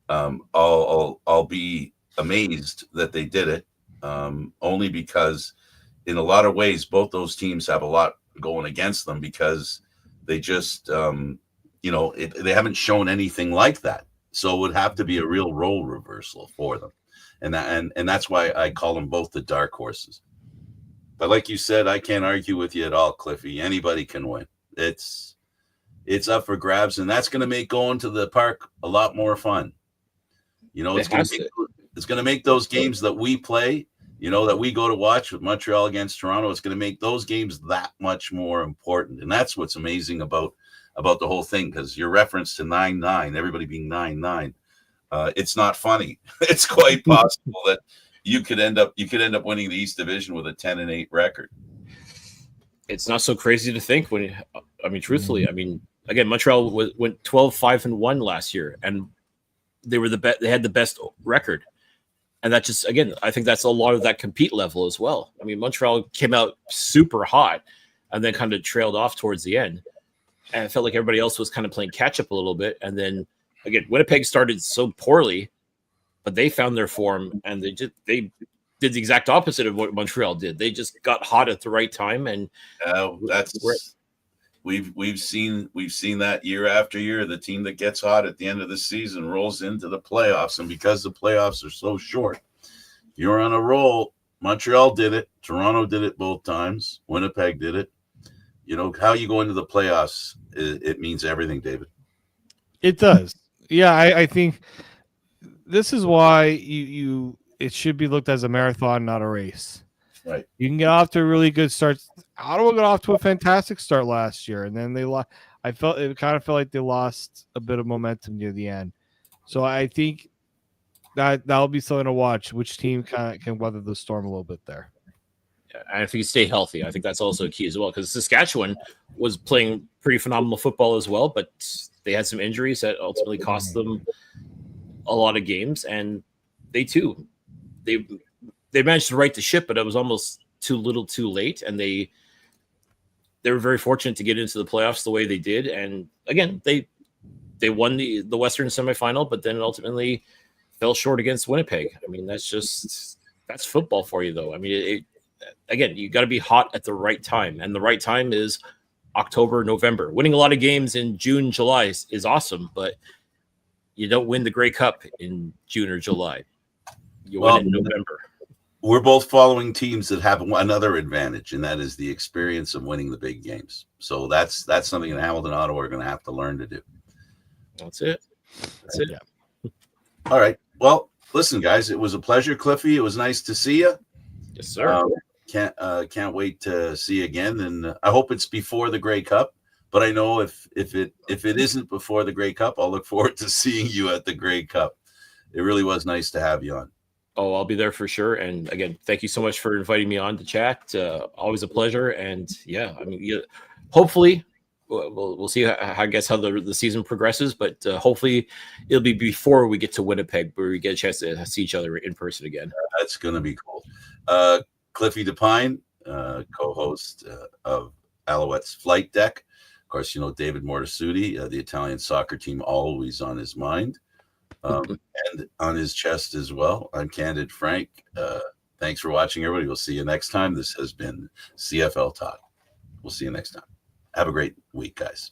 I'll be amazed that they did it, only because, in a lot of ways, both those teams have a lot going against them because they just, they haven't shown anything like that. So it would have to be a real role reversal for them, and that's why I call them both the dark horses. But like you said, I can't argue with you at all, Cliffy. Anybody can win. It's up for grabs, and that's going to make going to the park a lot more fun. It's going to make those games that we play, that we go to watch with Montreal against Toronto. It's going to make those games that much more important, and that's what's amazing about the whole thing. Because your reference to 9-9, everybody being 9-9, it's not funny. It's quite possible that you could end up winning the East Division with a 10-8 record. It's not so crazy to think truthfully, again, Montreal went 12-5-1 last year, and they were they had the best record. And that just, again, I think that's a lot of that compete level as well. Montreal came out super hot and then kind of trailed off towards the end. And it felt like everybody else was kind of playing catch up a little bit. And then again, Winnipeg started so poorly, but they found their form, and they did the exact opposite of what Montreal did. They just got hot at the right time, and we've seen that year after year. The team that gets hot at the end of the season rolls into the playoffs, and because the playoffs are so short, you're on a roll. Montreal did it. Toronto did it both times. Winnipeg did it. How you go into the playoffs, it means everything, David. It does. Yeah, I think this is why it should be looked as a marathon, not a race. Right. You can get off to a really good start. Ottawa got off to a fantastic start last year, and then they lost. It kind of felt like they lost a bit of momentum near the end. So I think that'll be something to watch. Which team can weather the storm a little bit there? Yeah, and if you stay healthy, I think that's also key as well. Because Saskatchewan was playing pretty phenomenal football as well, but they had some injuries that ultimately cost them a lot of games, and they managed to right the ship, but it was almost too little too late, and they were very fortunate to get into the playoffs the way they did. And again, they won the Western semifinal, but then ultimately fell short against Winnipeg. That's football for you, though. Again, you got to be hot at the right time, and the right time is October, November. Winning a lot of games in June, July is awesome, but you don't win the Grey Cup in June or July. You win in November. We're both following teams that have another advantage, and that is the experience of winning the big games. So that's something that Hamilton, Ottawa are going to have to learn to do. That's it. Yeah. All right. Well, listen, guys, it was a pleasure, Cliffy. It was nice to see you. Yes, sir. Can't wait to see you again, and I hope it's before the Grey Cup. But I know if it isn't before the Grey Cup, I'll look forward to seeing you at the Grey Cup. It really was nice to have you on. Oh, I'll be there for sure. And again, thank you so much for inviting me on to chat. Always a pleasure. And yeah, hopefully we'll see. I guess how the season progresses, but hopefully it'll be before we get to Winnipeg, where we get a chance to see each other in person again. That's going to be cool. Cliffy DePine, co-host of Alouette's Flight Deck. Of course, David Mortasuti, the Italian soccer team, always on his mind and on his chest as well. I'm Candid Frank. Thanks for watching, everybody. We'll see you next time. This has been CFL Talk. We'll see you next time. Have a great week, guys.